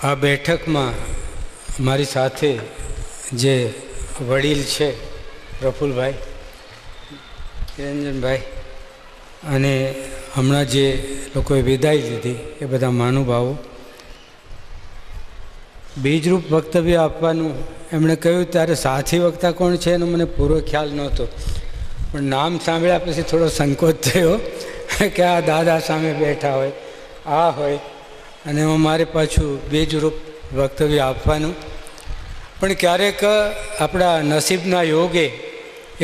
આ બેઠકમાં મારી સાથે જે વડીલ છે પ્રફુલભાઈ, નિરંજનભાઈ અને હમણાં જે લોકોએ વિદાય લીધી એ બધા મહાનુભાવો, બીજરૂપ વક્તવ્ય આપવાનું એમણે કહ્યું ત્યારે સાથી વક્તા કોણ છે એનો મને પૂરો ખ્યાલ નહોતો, પણ નામ સાંભળ્યા પછી થોડો સંકોચ થયો કે આ દાદા સામે બેઠા હોય, આ હોય અને મારે પાછું બીજરૂપ વક્તવ્ય આપવાનું. પણ ક્યારેક આપણા નસીબના યોગે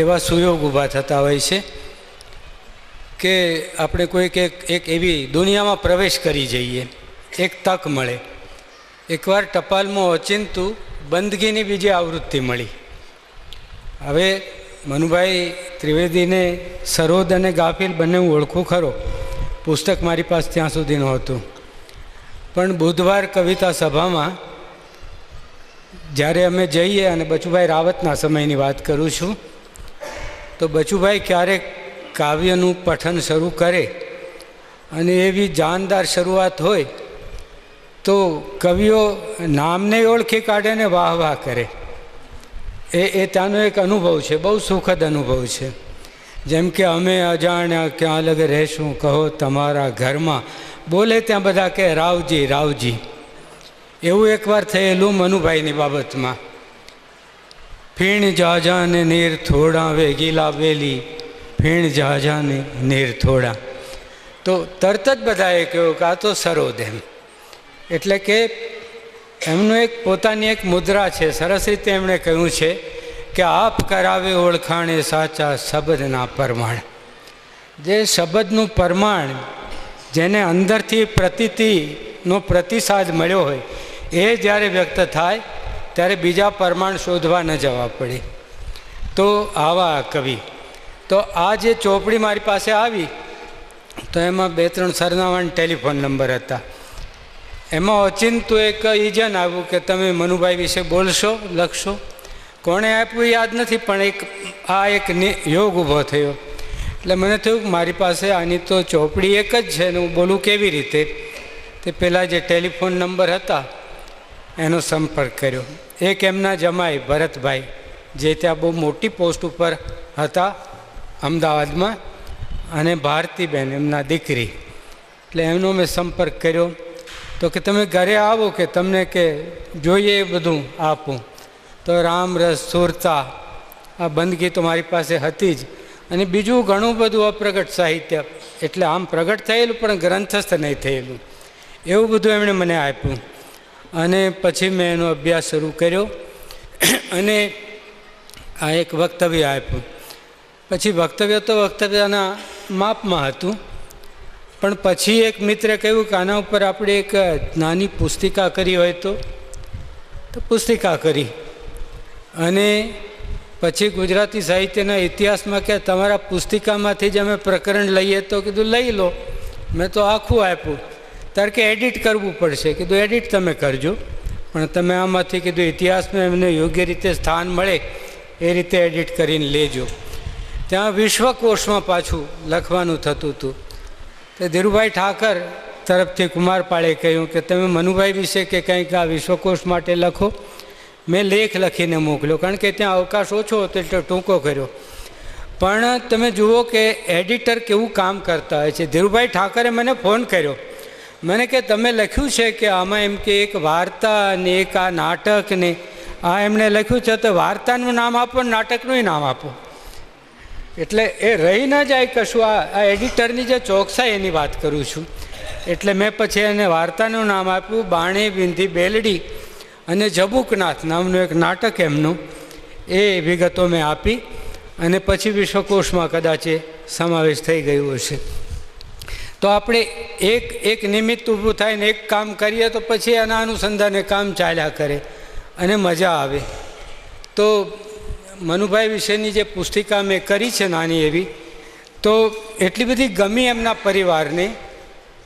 એવા સુયોગ ઊભા થતા હોય છે કે આપણે કોઈક એક એવી દુનિયામાં પ્રવેશ કરી જઈએ, એક તક મળે. એકવાર ટપાલમાં ઓચિંતું બંદગીની બીજી આવૃત્તિ મળી. હવે મનુભાઈ ત્રિવેદીને સરોદ અને ગાફિલ બંને હું ઓળખું ખરો, પુસ્તક મારી પાસે ત્યાં સુધી નહોતું. પણ બુધવાર કવિતા સભામાં જ્યારે અમે જઈએ, અને બચુભાઈ રાવતના સમયની વાત કરું છું, તો બચુભાઈ ક્યારેક કાવ્યનું પઠન શરૂ કરે અને એવી જાનદાર શરૂઆત હોય તો કવિઓ નામને ઓળખી કાઢે ને વાહ વાહ કરે. એ ત્યાંનો એક અનુભવ છે, બહુ સુખદ અનુભવ છે. જેમ કે અમે અજાણ્યા ક્યાં અલગ રહેશું, કહો તમારા ઘરમાં, બોલે ત્યાં બધા કે રાવજી રાવજી. એવું એકવાર થયેલું મનુભાઈની બાબતમાં. ફીણ જાજાને નીર થોડા વેગીલા વેલી, ફીણ જાજાને નીર થોડા. તો તરત જ બધાએ કહ્યું કે આ તો સરોદ એમ. એટલે કે એમનું એક પોતાની એક મુદ્રા છે, સરસ રીતે એમણે કહ્યું છે કે આપ કરાવે ઓળખાણે સાચા શબ્દના પરમાણ. જે શબ્દનું પરમાણ, જેને અંદરથી પ્રતીતિનો પ્રતિસાદ મળ્યો હોય, એ જ્યારે વ્યક્ત થાય ત્યારે બીજા પરમાણ શોધવા ન જવા પડે. તો આવા કવિ. તો આ જે ચોપડી મારી પાસે આવી તો એમાં 2-3 સરનામાના ટેલિફોન નંબર હતા. એમાં ઓચિંતું એક ઇજન આવ્યું કે તમે મનુભાઈ વિશે બોલશો, લખશો. કોણે આપ્યું યાદ નથી, પણ એક યોગ ઊભો થયો. એટલે મને થયું કે મારી પાસે આની તો ચોપડી એક જ છે ને હું બોલું કેવી રીતે. તે પહેલાં જે ટેલિફોન નંબર હતા એનો સંપર્ક કર્યો. એક એમના જમાઈ ભરતભાઈ, જે ત્યાં બહુ મોટી પોસ્ટ ઉપર હતા અમદાવાદમાં, અને ભારતીબેન એમના દીકરી. એટલે એમનો મેં સંપર્ક કર્યો. તો કે તમે ઘરે આવો કે તમને કે જોઈએ એ બધું આપું. તો રામ રસ સુરતા આ બંદગી તો મારી પાસે હતી જ, અને બીજું ઘણું બધું અપ્રગટ સાહિત્ય, એટલે આમ પ્રગટ થયેલું પણ ગ્રંથસ્થ નહીં થયેલું, એવું બધું એમણે મને આપ્યું. અને પછી મેં એનો અભ્યાસ શરૂ કર્યો અને આ એક વક્તવ્ય આપ્યું. પછી વક્તવ્ય તો વક્તવ્યના માપમાં હતું, પણ પછી એક મિત્રે કહ્યું કે આના ઉપર આપણે એક નાની પુસ્તિકા કરી હોય તો પુસ્તિકા કરી. અને પછી ગુજરાતી સાહિત્યના ઇતિહાસમાં કે તમારા પુસ્તિકામાંથી જ અમે પ્રકરણ લઈએ, તો કીધું લઈ લો. મેં તો આખું આપ્યું. ત્યારે કે એડિટ કરવું પડશે. કીધું એડિટ તમે કરજો, પણ તમે આમાંથી કીધું ઇતિહાસમાં એમને યોગ્ય રીતે સ્થાન મળે એ રીતે એડિટ કરીને લેજો. ત્યાં વિશ્વકોશમાં પાછું લખવાનું થતું હતું. તો ધીરુભાઈ ઠાકર તરફથી કુમારપાળે કહ્યું કે તમે મનુભાઈ વિશે કે કંઈક આ વિશ્વકોશ માટે લખો. મેં લેખ લખીને મોકલ્યો, કારણ કે ત્યાં અવકાશ ઓછો હતો એટલે ટૂંકો કર્યો. પણ તમે જુઓ કે એડિટર કેવું કામ કરતા હોય છે. ધીરુભાઈ ઠાકરે મને ફોન કર્યો, મને કે તમે લખ્યું છે કે આમાં એમ કે એક વાર્તા ને એક આ નાટક ને આ એમણે લખ્યું છે, તો વાર્તાનું નામ આપો, નાટકનું નામ આપો. એટલે એ રહી ન જાય કશું. આ એડિટરની જે ચોકસાઈ એની વાત કરું છું. એટલે મેં પછી એને વાર્તાનું નામ આપ્યું બાણે બિંધી બેલડી, અને જબુકનાથ નામનું એક નાટક એમનું. એ વિગતો મેં આપી અને પછી વિશ્વકોશમાં કદાચ એ સમાવેશ થઈ ગયું હશે. તો આપણે એક નિમિત્ત ઊભું થાય ને એક કામ કરીએ તો પછી એના અનુસંધાને કામ ચાલ્યા કરે અને મજા આવે. તો મનુભાઈ વિશેની જે પુસ્તિકા મેં કરી છે નાની એવી, તો એટલી બધી ગમી એમના પરિવારને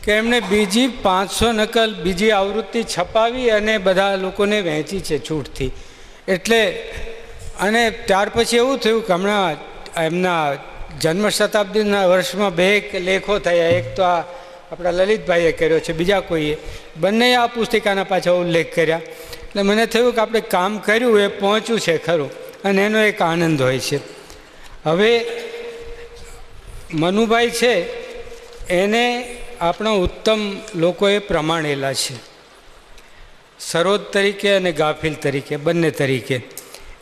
કે એમણે બીજી 500 નકલ બીજી આવૃત્તિ છપાવી અને બધા લોકોને વહેંચી છે છૂટથી. એટલે અને ત્યાર પછી એવું થયું કે હમણાં એમના જન્મ શતાબ્દીના વર્ષમાં 2 લેખો થયા. એક તો આ આપણા લલિતભાઈએ કર્યો છે, બીજા કોઈએ, બંને આ પુસ્તિકાના પાછા ઉલ્લેખ કર્યા. એટલે મને થયું કે આપણે કામ કર્યું એ પહોંચ્યું છે ખરું, અને એનો એક આનંદ હોય છે. હવે મનુભાઈ છે એને આપણા ઉત્તમ લોકોએ પ્રમાણેલા છે, સરોદ તરીકે અને ગાફિલ તરીકે, બંને તરીકે.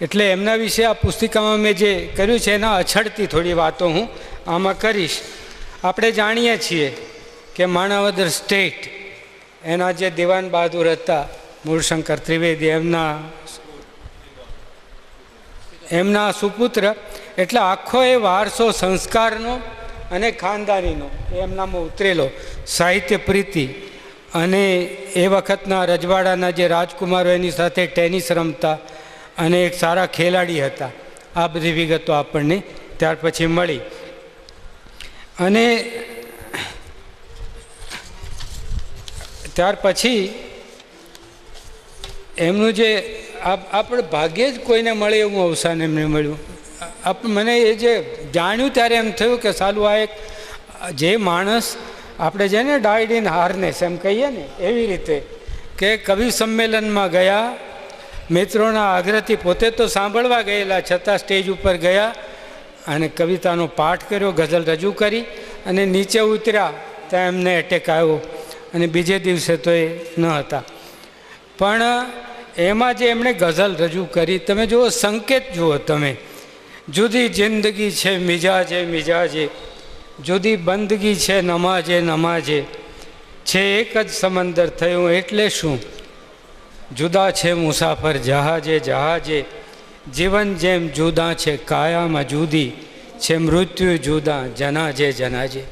એટલે એમના વિશે આ પુસ્તિકામાં મેં જે કર્યું છે એના અછડતી થોડી વાતો હું આમાં કરીશ. આપણે જાણીએ છીએ કે માણાવદર સ્ટેટ એના જે દિવાન બહાદુર હતા મૂળશંકર ત્રિવેદી, એમના સુપુત્ર, એટલે આખો એ વારસો સંસ્કારનો અને ખાનદાનીનો એમનામાં ઉતરેલો, સાહિત્ય પ્રીતિ, અને એ વખતના રજવાડાના જે રાજકુમારો એની સાથે ટેનિસ રમતા અને એક સારા ખેલાડી હતા. આ બધી વિગતો આપણને ત્યાર પછી મળી. અને ત્યાર પછી એમનું જે આપણે ભાગ્યે જ કોઈને મળે એવું અવસાન એમને મળ્યું. મને એ જે જાણ્યું ત્યારે એમ થયું કે સાલું આ એક જે માણસ આપણે જેને ડાઇડ ઇન હાર્નેસ એમ કહીએ ને, એવી રીતે કે કવિ સંમેલનમાં ગયા, મિત્રોના આગ્રહથી, પોતે તો સાંભળવા ગયેલા છતાં સ્ટેજ ઉપર ગયા અને કવિતાનો પાઠ કર્યો, ગઝલ રજૂ કરી, અને નીચે ઉતર્યા ત્યાં એમને એટેક આવ્યો અને બીજે દિવસે તો એ ન હતા. પણ એમાં જે એમણે ગઝલ રજૂ કરી, તમે જુઓ, સંકેત જુઓ તમે, જુદી જિંદગી છે મિજાજે મિજાજે, જુદી બંદગી છે નમાજે નમાજે, છે એક જ સમંદર થયું એટલે શું, જુદા છે મુસાફર જહાજે જહાજે, જીવન જેમ જુદા છે કાયામાં જુદી, છે મૃત્યુ જુદા જનાજે જનાજે.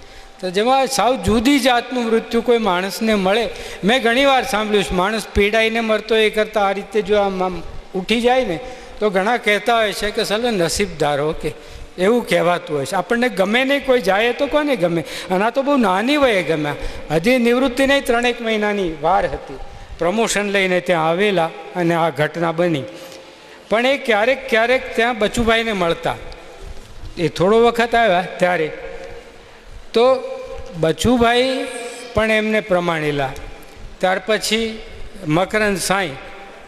તો જેમાં સાવ જુદી જાતનું મૃત્યુ કોઈ માણસને મળે, મેં ઘણીવાર સાંભળ્યું છે, માણસ પીડાઈને મરતો એ કરતાં આ રીતે જો આમ ઉઠી જાય ને તો ઘણા કહેતા હોય છે કે ચાલો નસીબદાર હો, કે એવું કહેવાતું હોય છે. આપણને ગમે નહીં, કોઈ જાય તો કોને ગમે, અને આ તો બહુ નાની વયે ગમ્યા, હજી નિવૃત્તિ નહીં, 3 મહિનાની વાર હતી, પ્રમોશન લઈને ત્યાં આવેલા અને આ ઘટના બની. પણ એ ક્યારેક ક્યારેક ત્યાં બચુભાઈને મળતા, એ થોડો વખત આવ્યા ત્યારે, તો બચુભાઈ પણ એમને પ્રમાણેલા. ત્યાર પછી મકરંદ સાંઈ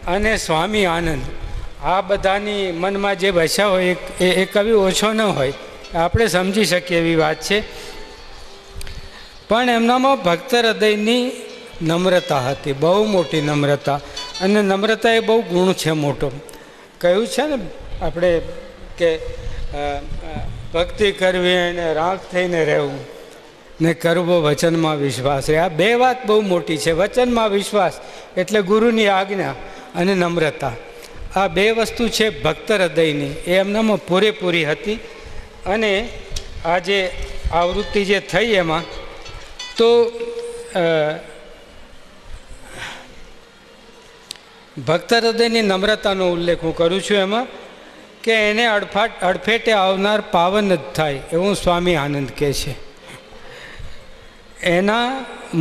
અને સ્વામી આનંદ, આ બધાની મનમાં જે વસ્યા હોય એ કવિ ઓછો ન હોય, આપણે સમજી શકીએ એવી વાત છે. પણ એમનામાં ભક્ત હૃદયની નમ્રતા હતી, બહુ મોટી નમ્રતા, અને નમ્રતા એ બહુ ગુણ છે મોટો. કહ્યું છે ને આપણે કે ભક્તિ કરવી અને રાખ થઈને રહેવું ને કરવો વચનમાં વિશ્વાસ. આ બે વાત બહુ મોટી છે. વચનમાં વિશ્વાસ એટલે ગુરુની આજ્ઞા અને નમ્રતા, આ બે વસ્તુ છે ભક્ત હૃદયની, એ એમનામાં પૂરેપૂરી હતી. અને આ જે આવૃત્તિ જે થઈ એમાં તો ભક્ત હૃદયની નમ્રતાનો ઉલ્લેખ હું કરું છું એમાં, કે એને અડફેટે આવનાર પાવન જ થાય એવું સ્વામી આનંદ કહે છે. એના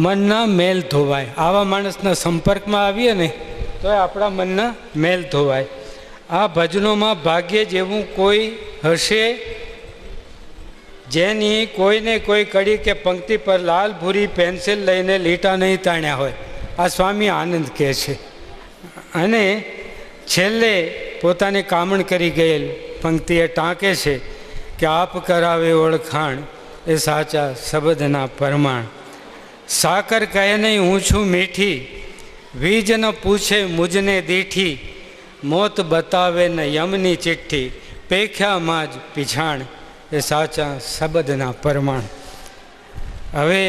મનના મેલ ધોવાય, આવા માણસના સંપર્કમાં આવીએ ને તો આપણા મનના મેલ ધોવાય. આ ભજનોમાં ભાગ્યે જેવું કોઈ હશે જેની કોઈને કોઈ કડી કે પંક્તિ પર લાલ ભૂરી પેન્સિલ લઈને લીટા નહીં તાણ્યા હોય, આ સ્વામી આનંદ કહે છે. અને છેલ્લે પોતાને કામણ કરી ગયેલ પંક્તિએ ટાંકે છે કે આપ કરાવે ઓળખાણ એ સાચા શબ્દના પરમાણ, સાકર કહે નહીં હું છું મીઠી, વીજ ન પૂછે મુજને દીઠી, મોત બતાવે ન યમની ચિઠ્ઠી, પેખ્યામાં જ પીછાણ એ સાચા શબ્દના પરમાણ. હવે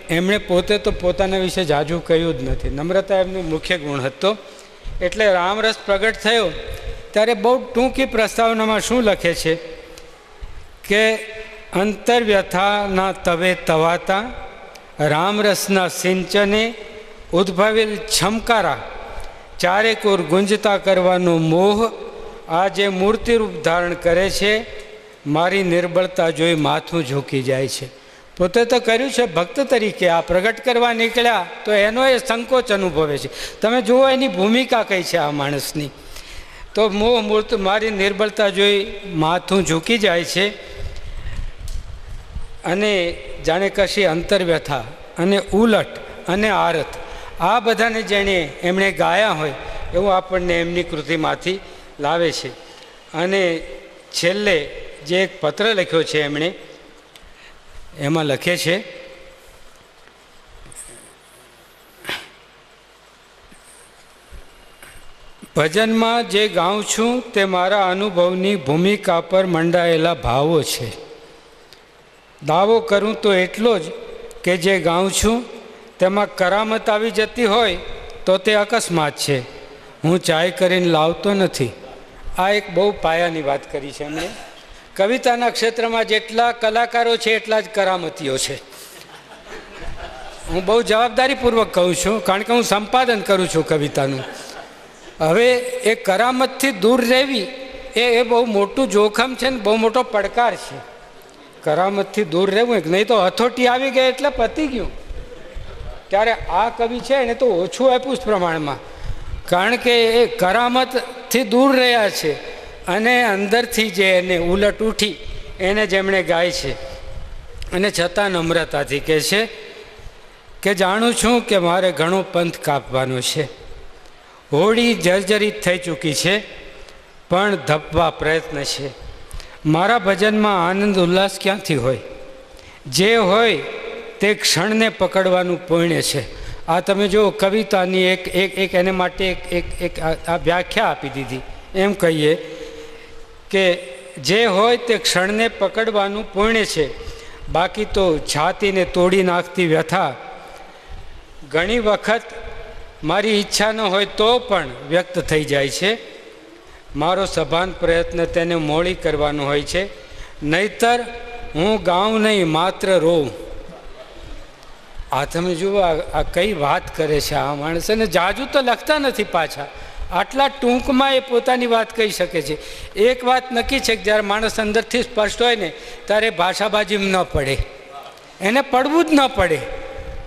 એમણે પોતે તો પોતાના વિશે જાજુ કહ્યું જ નથી, નમ્રતા એમનો મુખ્ય ગુણ હતો. એટલે રામરસ પ્રગટ થયો ત્યારે બહુ ટૂંકી પ્રસ્તાવનામાં શું લખે છે કે અંતરવ્યથાના તવે તવાતા, રામરસના સિંચને ઉદ્ભવેલ છમકારા, ચારેકોર ગુંજતા કરવાનો મોહ આ જે મૂર્તિરૂપ ધારણ કરે છે, મારી નિર્બળતા જોઈ માથું ઝૂકી જાય છે. પોતે તો કર્યું છે ભક્ત તરીકે, આ પ્રગટ કરવા નીકળ્યા તો એનો એ સંકોચ અનુભવે છે. તમે જુઓ એની ભૂમિકા કઈ છે આ માણસની. તો મોહ મૂર્ત મારી નિર્બળતા જોઈ માથું ઝૂકી જાય છે, અને જાણે કશી અંતરવ્યથા અને ઉલટ અને આરત આ બધાને જેણે એમણે ગાયા હોય એવું આપણને એમની કૃતિમાંથી લાવે છે. અને છેલ્લે જે એક પત્ર લખ્યો છે એમણે, એમાં લખે છે, ભજનમાં જે ગાઉં છું તે મારા અનુભવની ભૂમિકા પર મંડાયેલા ભાવો છે. દાવો કરું તો એટલો જ કે જે ગાઉં છું તેમાં કરામત આવી જતી હોય તો તે અકસ્માત છે. હું ચાય કરીને લાવતો નથી. આ એક બહુ પાયાની વાત કરી છે એમણે. કવિતાના ક્ષેત્રમાં જેટલા કલાકારો છે એટલા જ કરામતીઓ છે. હું બહુ જવાબદારીપૂર્વક કહું છું, કારણ કે હું સંપાદન કરું છું કવિતાનું. હવે એ કરામતથી દૂર રહેવી એ બહુ મોટું જોખમ છે ને બહુ મોટો પડકાર છે. કરામતથી દૂર રહેવું, નહીં તો હથોટી આવી ગઈ એટલે પતી ગયું. ત્યારે આ કવિ છે એને તો ઓછું આપ્યું જ પ્રમાણમાં, કારણ કે એ કરામતથી દૂર રહ્યા છે અને અંદરથી જે એને ઉલટ ઉઠી એને જેમણે ગાય છે. અને છતાં નમ્રતાથી કહે છે કે જાણું છું કે મારે ઘણો પંથ કાપવાનો છે. હોડી જર્જરિત થઈ ચૂકી છે પણ ધપવા પ્રયત્ન છે. મારા ભજનમાં આનંદ ઉલ્લાસ ક્યાંથી હોય? જે હોય તે ક્ષણને પકડવાનું પુણ્ય છે. આ તમે જો કવિતાની એક એને માટે એક આ વ્યાખ્યા આપી દીધી. એમ કહીએ કે જે હોય તે ક્ષણને પકડવાનું પુણ્ય છે, બાકી તો છાતીને તોડી નાખતી વ્યથા ઘણી વખત મારી ઈચ્છા ન હોય તો પણ વ્યક્ત થઈ જાય છે. મારો સભાન પ્રયત્ન તેને મોડી કરવાનો હોય છે, નહીતર હું ગાઉં નહીં માત્ર રોઉં. આ તમે જુઓ આ કઈ વાત કરે છે આ માણસ. અને જાજુ તો લખતા નથી પાછા, આટલા ટૂંકમાં એ પોતાની વાત કહી શકે છે. એક વાત નક્કી છે કે જ્યારે માણસ અંદરથી સ્પષ્ટ હોય ને ત્યારે ભાષાબાજીમાં ન પડે, એને પડવું જ ન પડે.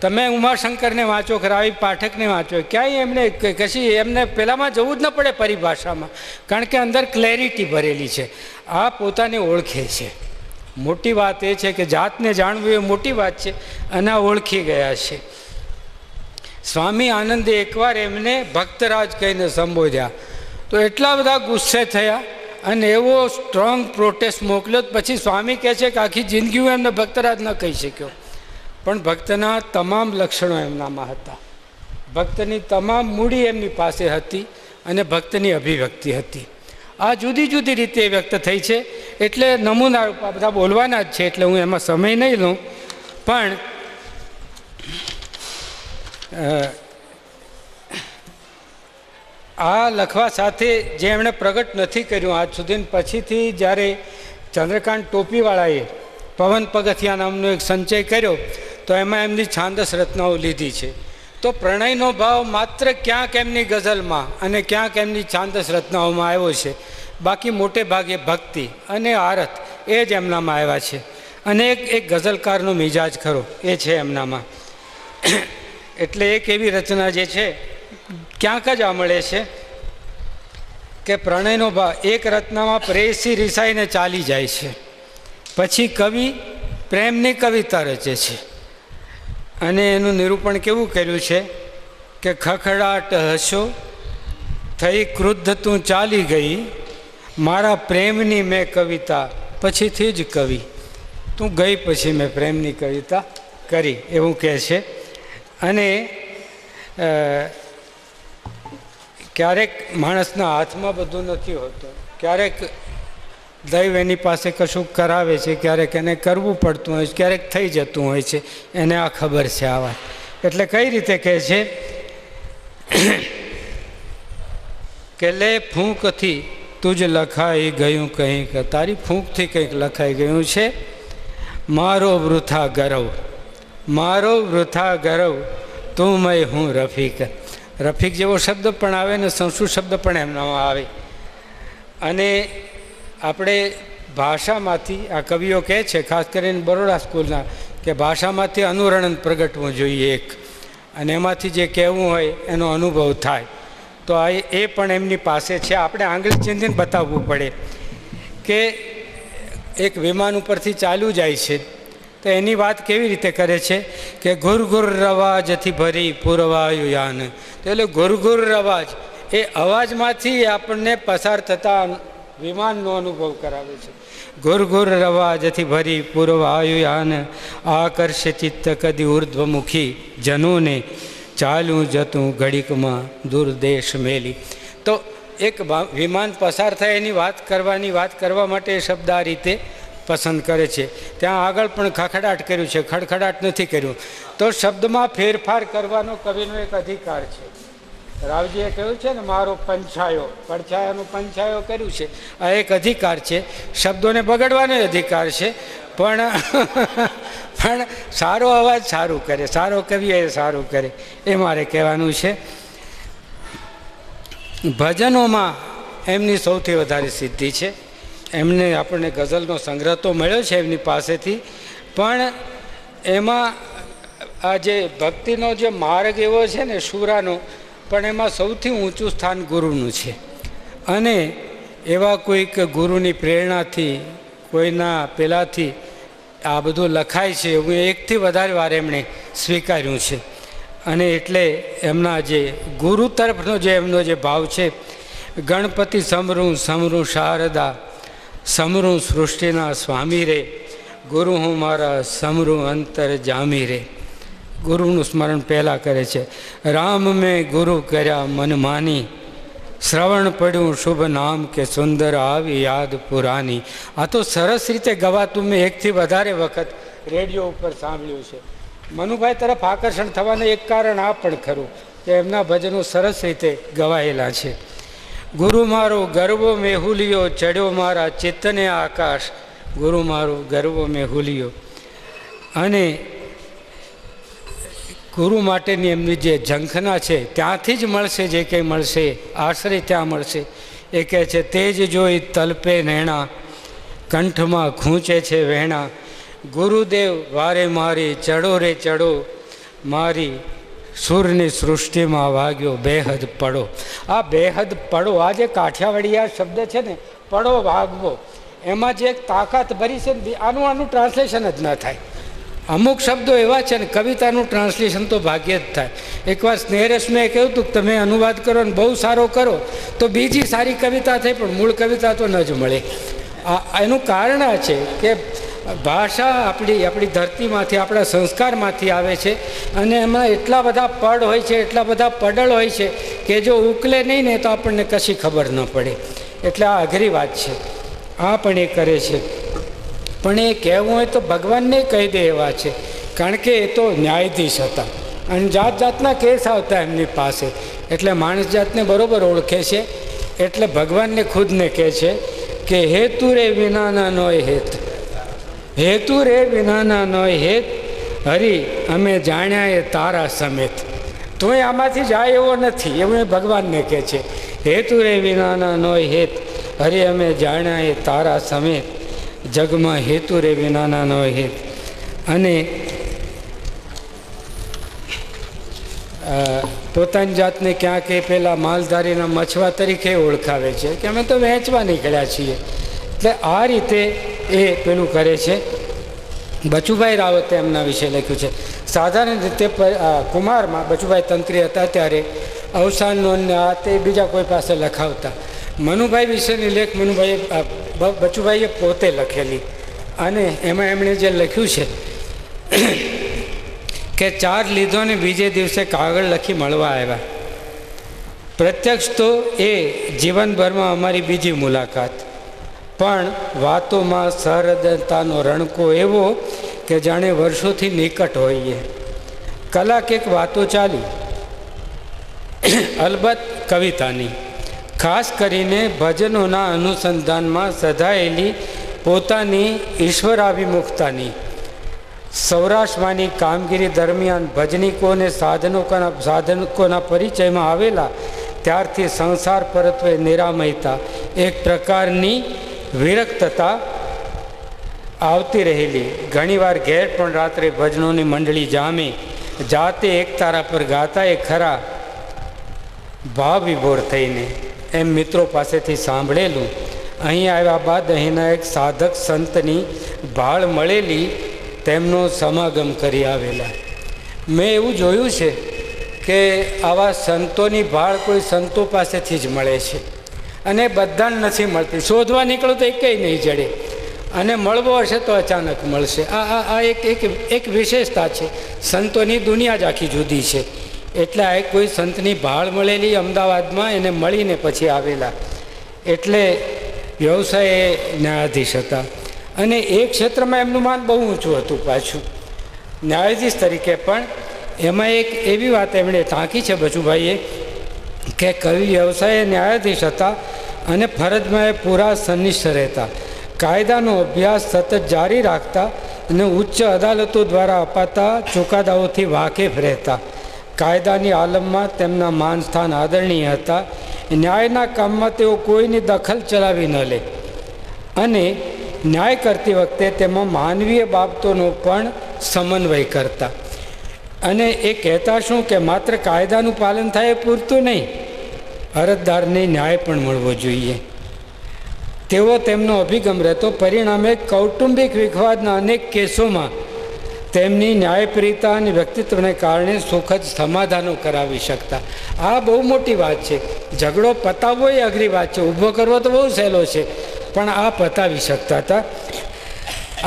તમે ઉમાશંકરને વાંચો, રાવી પાઠકને વાંચો, ક્યાંય એમને કશી એમને પહેલાંમાં જવું જ ન પડે પરિભાષામાં, કારણ કે અંદર ક્લેરિટી ભરેલી છે. આ પોતાને ઓળખે છે. મોટી વાત એ છે કે જાતને જાણવું એ મોટી વાત છે અને આ ઓળખી ગયા છે. સ્વામી આનંદે એકવાર એમને ભક્તરાજ કહીને સંબોધ્યા તો એટલા બધા ગુસ્સે થયા અને એવો સ્ટ્રોંગ પ્રોટેસ્ટ મોકલ્યો. પછી સ્વામી કહે છે કે આખી જિંદગી હું એમને ભક્તરાજ ન કહી શક્યો, પણ ભક્તના તમામ લક્ષણો એમનામાં હતા. ભક્તની તમામ મૂડી એમની પાસે હતી અને ભક્તની અભિવ્યક્તિ હતી. આ જુદી જુદી રીતે વ્યક્ત થઈ છે. એટલે નમૂના બધા બોલવાના જ છે, એટલે હું એમાં સમય નહીં લઉં. પણ આ લખવા સાથે જે એમણે પ્રગટ નથી કર્યું આજ સુધી, પછીથી જ્યારે ચંદ્રકાંત ટોપીવાળાએ પવન પગથિયા નામનો એક સંચય કર્યો તો એમાં એમની છાંદસ રચનાઓ લીધી છે. તો પ્રણયનો ભાવ માત્ર ક્યાંક એમની ગઝલમાં અને ક્યાંક એમની છાંદસ રચનાઓમાં આવ્યો છે, બાકી મોટે ભાગે ભક્તિ અને આરત એ જ એમનામાં આવ્યા છે. અને એક ગઝલકારનો મિજાજ ખરો એ છે એમનામાં. એટલે એક એવી રચના જે છે ક્યાંક જ આ મળે છે કે પ્રણયનો ભાવ એક રચનામાં પ્રેયસી રિસાઈને ચાલી જાય છે, પછી કવિ પ્રેમની કવિતા રચે છે. અને એનું નિરૂપણ કેવું કર્યું છે કે ખખડાટ હસો થઈ ક્રુદ્ધ તું ચાલી ગઈ, મારા પ્રેમની મેં કવિતા પછીથી જ કવિ, તું ગઈ પછી મેં પ્રેમની કવિતા કરી, એવું કહે છે. અને ક્યારેક માણસના હાથમાં બધું નથી હોતું, ક્યારેક દૈવ એની પાસે કશું કરાવે છે, ક્યારેક એને કરવું પડતું હોય છે, ક્યારેક થઈ જતું હોય છે, એને આ ખબર છે આ વાત. એટલે કઈ રીતે કહે છે કે લે ફૂંકથી તુજ લખાઈ ગયું કંઈક, તારી ફૂંકથી કંઈક લખાઈ ગયું છે. મારો વૃથા ગરવ, મારો વૃથા ગરવ, તું મય હું રફીક. રફીક જેવો શબ્દ પણ આવે ને સંસ્કૃત શબ્દ પણ એમનામાં આવે. અને આપણે ભાષામાંથી આ કવિઓ કહે છે, ખાસ કરીને બરોડા સ્કૂલના, કે ભાષામાંથી અનુરણન પ્રગટવું જોઈએ એક, અને એમાંથી જે કહેવું હોય એનો અનુભવ થાય. તો આ એ પણ એમની પાસે છે. આપણે આંગળી ચીંધીને બતાવવું પડે કે એક વિમાન ઉપરથી ચાલ્યું જાય છે તો તો એની વાત કેવી રીતે કરે છે કે ગુર ગુર રવાજથી ભરી પૂરવાયું યાન. તો એટલે ગુર ગુર રવાજ એ અવાજમાંથી આપણને પસાર થતા વિમાનનો અનુભવ કરાવે છે. ગુર ગુર રવાજથી ભરી પૂરવાયું યાન આકર્ષ ચિત્ત કદી ઉર્ધ્વમુખી જનોને ચાલ્યું જતું ઘડીકમાં દૂરદેશ મેલી. તો એક વિમાન પસાર થાય એની વાત કરવા માટે એ શબ્દ આ રીતે પસંદ કરે છે. ત્યાં આગળ પણ ખખડાટ કર્યું છે, ખડખડાટ નથી કર્યું. તો શબ્દમાં ફેરફાર કરવાનો કવિનો એક અધિકાર છે. રાવજીએ કહ્યું છે ને મારો પંછાયો, પડછાયાનું પંછાયો કર્યું છે, આ એક અધિકાર છે. શબ્દોને બગડવાનો અધિકાર છે, પણ સારો અવાજ સારું કરે, સારો કવિ એ સારું કરે, એ મારે કહેવાનું છે. ભજનોમાં એમની સૌથી વધારે સિદ્ધિ છે. એમને આપણને ગઝલનો સંગ્રહ તો મળ્યો છે એમની પાસેથી, પણ એમાં આ જે ભક્તિનો જે માર્ગ એવો છે ને શુરાનો, પણ એમાં સૌથી ઊંચું સ્થાન ગુરુનું છે. અને એવા કોઈક ગુરુની પ્રેરણાથી, કોઈના પેલાથી આ બધું લખાય છે એવું એકથી વધારે વાર એમણે સ્વીકાર્યું છે. અને એટલે એમના જે ગુરુ તરફનો જે એમનો જે ભાવ છે, ગણપતિ સમરું સમરું શારદા સમરું સૃષ્ટિના સ્વામી રે, ગુરુ હું મારા સમરું અંતર જામી રે. ગુરુનું સ્મરણ પહેલાં કરે છે. રામ મેં ગુરુ કર્યા મન માની, શ્રવણ પડ્યું શુભ નામ કે સુંદર આવી યાદ પુરાની. આ તો સરસ રીતે ગવાતું મેં એકથી વધારે વખત રેડિયો ઉપર સાંભળ્યું છે. મનુભાઈ તરફ આકર્ષણ થવાનું એક કારણ આ પણ ખરું કે એમના ભજનો સરસ રીતે ગવાયેલા છે. ગુરુ મારો ગરવો મેહુલિયો ચડ્યો મારા ચિત્તને આકાશ, ગુરુ મારો ગરવો મેહુલિયો. અને ગુરુ માટેની એમની જે ઝંખના છે ત્યાંથી જ મળશે જે કંઈ મળશે, આશ્રય ત્યાં મળશે. એ કહે છે તેજ જોઈ તલપે નૈણા, કંઠમાં ખૂંચે છે વહેણા, ગુરુદેવ વારે મારી ચડો રે ચડો, મારી સૂરની સૃષ્ટિમાં વાગ્યો બેહદ પડો. આ બેહદ પડો, આ જે કાઠિયાવાડીયા શબ્દ છે ને, પડો વાગવો, એમાં જે એક તાકાત ભરી છે ને, આનું ટ્રાન્સલેશન જ ન થાય. અમુક શબ્દો એવા છે ને કવિતાનું ટ્રાન્સલેશન તો ભાગ્યે જ થાય. એકવાર સ્નેહરશ્મિએ કહ્યું હતું કે તમે અનુવાદ કરો ને બહુ સારો કરો તો બીજી સારી કવિતા થઈ, પણ મૂળ કવિતા તો ન જ મળે. એનું કારણ આ છે કે ભાષા આપણી ધરતીમાંથી, આપણા સંસ્કારમાંથી આવે છે, અને એમાં એટલા બધા પડ હોય છે, એટલા બધા પડળ હોય છે કે જો ઉકલે નહીં ને તો આપણને કશી ખબર ન પડે. એટલે આ અઘરી વાત છે. આ પણ એ કરે છે, પણ એ કહેવું હોય તો ભગવાનને કહી દે એવા છે, કારણ કે એ તો ન્યાયાધીશ હતા અને જાત જાતના કેસ આવતા એમની પાસે, એટલે માણસ જાતને બરાબર ઓળખે છે. એટલે ભગવાનને ખુદને કહે છે કે હેતુ રે વિનાના નોય હેત, હેતુ રે વિનાના નોય હેત, હરી અમે જાણ્યા એ તારા સમેત. તોય આમાંથી જાય એવો નથી, એવું એ ભગવાનને કહે છે. હેતુ રે વિનાના નોય હેત, હરી અમે જાણ્યા એ તારા સમેત, જગમાં હેતુ રે વિનાના નોય હેત. અને પોતાની જાતને ક્યાંક એ પેલા માલધારીના મછવા તરીકે ઓળખાવે છે કે અમે તો વહેંચવા નીકળ્યા છીએ. એટલે આ રીતે એ પેલું કરે છે. બચુભાઈ રાવતે એમના વિશે લખ્યું છે. સાધારણ રીતે કુમારમાં બચુભાઈ તંત્રી હતા ત્યારે અવસાનનો આ તે બીજા કોઈ પાસે લખાવતા. મનુભાઈ વિશેની લેખ બચુભાઈએ પોતે લખેલી, અને એમાં એમણે જે લખ્યું છે કે 4 લીધો ને બીજે દિવસે કાગળ લખી મળવા આવ્યા. પ્રત્યક્ષ તો એ જીવનભરમાં અમારી બીજી મુલાકાત, પણ વાતોમાં સહૃદયતાનો રણકો એવો કે જાણે વર્ષોથી નિકટ હોઈએ. કલાક એક વાતો ચાલી, અલબત્ત કવિતાની, ખાસ કરીને ભજનોના અનુસંધાનમાં સધાયેલી પોતાની ઈશ્વરાભિમુખતાની. સૌરાષ્ટ્રમાંની કામગીરી દરમિયાન ભજનીકોને સાધકોના પરિચયમાં આવેલા ત્યારથી સંસાર પરત્વે નિરામયતા, એક પ્રકારની વિરક્તતા આવતી રહેલી. ઘણીવાર ઘેર પણ રાત્રે ભજનોની મંડળી જામે, જાતે એક તારા પર ગાતા એ ખરા ભાવ વિભોર થઈને, એમ મિત્રો પાસેથી સાંભળેલું. અહીં આવ્યા બાદ અહીંના એક સાધક સંતની ભાળ મળેલી તેમનો સમાગમ કરી આવેલા. મેં એવું જોયું છે કે આવા સંતોની ભાળ કોઈ સંતો પાસેથી જ મળે છે અને બધાને નથી મળતી. શોધવા નીકળો તો એકેય નહીં જડે, અને મળવો હશે તો અચાનક મળશે. આ એક વિશેષતા છે. સંતોની દુનિયા જ આખી જુદી છે. એટલે આ કોઈ સંતની ભાળ મળેલી અમદાવાદમાં, એને મળીને પછી આવેલા. એટલે વ્યવસાય ન્યાયાધીશ હતા અને એ ક્ષેત્રમાં એમનું માન બહુ ઊંચું હતું. પાછું ન્યાયાધીશ તરીકે પણ એમાં એક એવી વાત એમણે ટાંકી છે બચુભાઈએ કે કવિ વ્યવસાયે ન્યાયાધીશ હતા અને ફરજમાં એ પૂરા સનિષ્ઠ રહેતા, કાયદાનો અભ્યાસ સતત જારી રાખતા અને ઉચ્ચ અદાલતો દ્વારા અપાતા ચુકાદાઓથી વાકેફ રહેતા. કાયદાની આલમમાં તેમના માન સ્થાન આદરણીય હતા. ન્યાયના કામમાં તેઓ કોઈની દખલ ચલાવી ન લે અને ન્યાય કરતી વખતે તેમાં માનવીય બાબતોનો પણ સમન્વય કરતા. અને એ કહેતા શું કે માત્ર કાયદાનું પાલન થાય એ પૂરતું નહીં, અરજદારને ન્યાય પણ મળવો જોઈએ. તેવો તેમનો અભિગમ રહેતો. પરિણામે કૌટુંબિક વિવાદના અનેક કેસોમાં તેમની ન્યાયપ્રિયતા અને વ્યક્તિત્વને કારણે સુખદ સમાધાનો કરાવી શકતા. આ બહુ મોટી વાત છે. ઝઘડો પતાવવો એ અઘરી વાત છે, ઊભો કરવો તો બહુ સહેલો છે, પણ આ પતાવી શકતા હતા.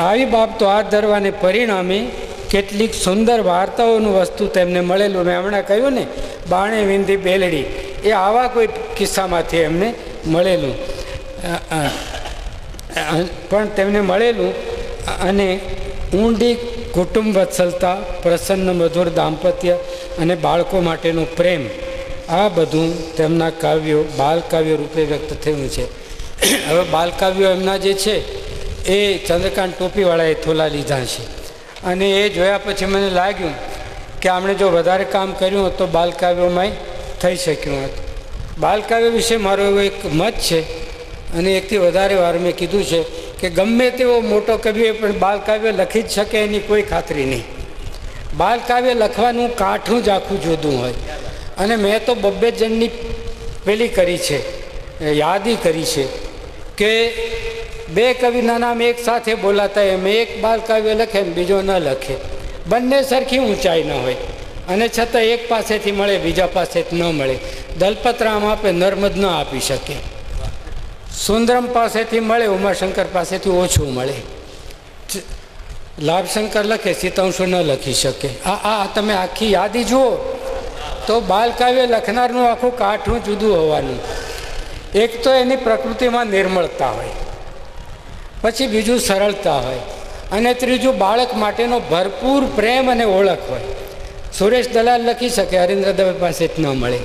આવી બાબતો હાથ ધરવાને પરિણામે કેટલીક સુંદર વાર્તાઓનું વસ્તુ તેમને મળેલું. મેં હમણાં કહ્યું ને, બાણે વિંધી બેલડી, એ આવા કોઈ કિસ્સામાંથી એમને મળેલું પણ તેમને મળેલું. અને ઊંડી કુટુંબ વત્સલતા, પ્રસન્ન મધુર દાંપત્ય અને બાળકો માટેનો પ્રેમ, આ બધું તેમના કાવ્યો બાલકાવ્ય રૂપે વ્યક્ત થયું છે. હવે બાલકાવ્યો એમના જે છે એ ચંદ્રકાંત ટોપીવાળાએ થોલા લીધા છે અને એ જોયા પછી મને લાગ્યું કે આમણે જો વધારે કામ કર્યું હોત તો બાલકાવ્યોમાંય થઈ શક્યું હતું. બાલકાવ્ય વિશે મારો એવો એક મત છે અને એકથી વધારે વાર મેં કીધું છે કે ગમે તેવો મોટો કવિ પણ બાલકાવ્ય લખી જ શકે એની કોઈ ખાતરી નહીં. બાલકાવ્ય લખવાનું કાઠું જ આખું જુદું હોય. અને મેં તો 2 જણની પેલી કરી છે, યાદી કરી છે કે 2 કવિના નામ એક સાથે બોલાતા એમ એક બાલકાવ્ય લખે ને બીજો ન લખે. બંને સરખી ઊંચાઈ ન હોય અને છતાં એક પાસેથી મળે બીજા પાસેથી ન મળે. દલપતરામ આપે, નર્મદ ન આપી શકે. સુંદરમ પાસેથી મળે, ઉમાશંકર પાસેથી ઓછું મળે. લાભશંકર લખે, સીતાંશુ ન લખી શકે. આ તમે આખી યાદી જુઓ તો બાલકાવ્ય લખનારનું આખું કાઠું જુદું હોવાનું. એક તો એની પ્રકૃતિમાં નિર્મળતા હોય, પછી બીજું સરળતા હોય, અને ત્રીજું બાળક માટેનો ભરપૂર પ્રેમ અને ઓળખ હોય. સુરેશ દલાલ લખી શકે, હરીન્દ્ર દવે પાસે જ ન મળે.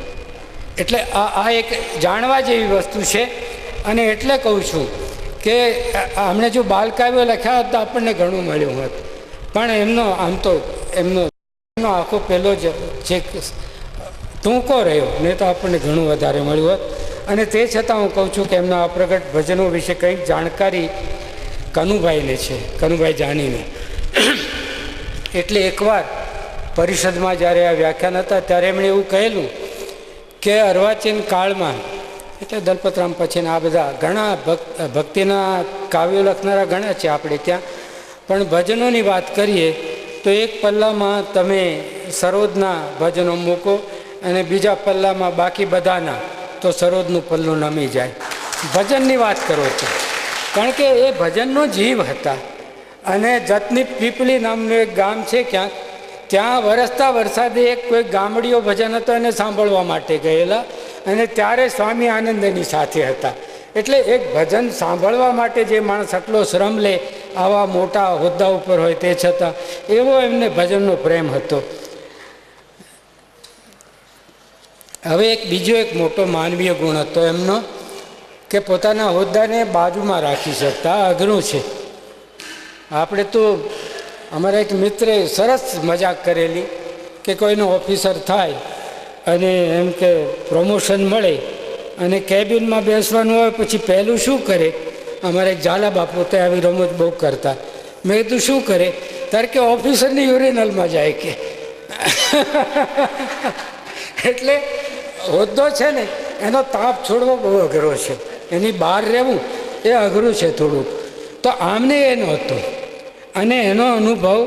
એટલે આ એક જાણવા જેવી વસ્તુ છે. અને એટલે કહું છું કે આમણે જો બાલકાવ્યો લખ્યા હોત તો આપણને ઘણું મળ્યું હોત, પણ એમનો આમ તો એમનો આખો પહેલો જ જે ટૂંકો રહ્યો, નહીં તો આપણને ઘણું વધારે મળ્યું હોત. અને તે છતાં હું કહું છું કે એમના અપ્રગટ ભજનો વિશે કંઈક જાણકારી કનુભાઈને છે, કનુભાઈ જાણીને. એટલે એકવાર પરિષદમાં જ્યારે આ વ્યાખ્યાન હતા ત્યારે એમણે એવું કહેલું કે અર્વાચીન કાળમાં, એટલે દલપતરામ પછીના આ બધા ઘણા ભક્તિના કાવ્યો લખનારા ઘણા છે આપણે ત્યાં, પણ ભજનોની વાત કરીએ તો એક પલ્લામાં તમે સરોદના ભજનો મૂકો અને બીજા પલ્લામાં બાકી બધાના, તો સરોદનું પલ્લું નમી જાય. ભજનની વાત કરો તો, કારણ કે એ ભજનનો જીવ હતા. અને જતની પીપળી નામનું એક ગામ છે ક્યાંક, ત્યાં વરસતા વરસાદે એક કોઈ ગામડીઓ ભજન હતો એને સાંભળવા માટે ગયેલા, અને ત્યારે સ્વામી આનંદ એની સાથે હતા. એટલે એક ભજન સાંભળવા માટે જે માણસ આટલો શ્રમ લે, આવા મોટા હોદ્દા ઉપર હોય તે છતાં, એવો એમને ભજનનો પ્રેમ હતો. હવે બીજો એક મોટો માનવીય ગુણ હતો એમનો કે પોતાના હોદ્દાને બાજુમાં રાખી શકતા. અઘરું છે. આપણે તો અમારા એક મિત્રે સરસ મજાક કરેલી કે કોઈનો ઓફિસર થાય અને એમ કે પ્રમોશન મળે અને કેબિનમાં બેસવાનું હોય, પછી પહેલું શું કરે, અમારે એક ઝાલા બાપુ તે આવી રમત બહુ કરતા. મેં કીધું શું કરે? ત્યારે કે ઓફિસરની યુરિનલમાં જાય કે. એટલે હોદ્દો છે ને એનો તાપ છોડવો બહુ અઘરો છે, એની બહાર રહેવું એ અઘરું છે થોડુંક. તો આમને એ નહોતું. અને એનો અનુભવ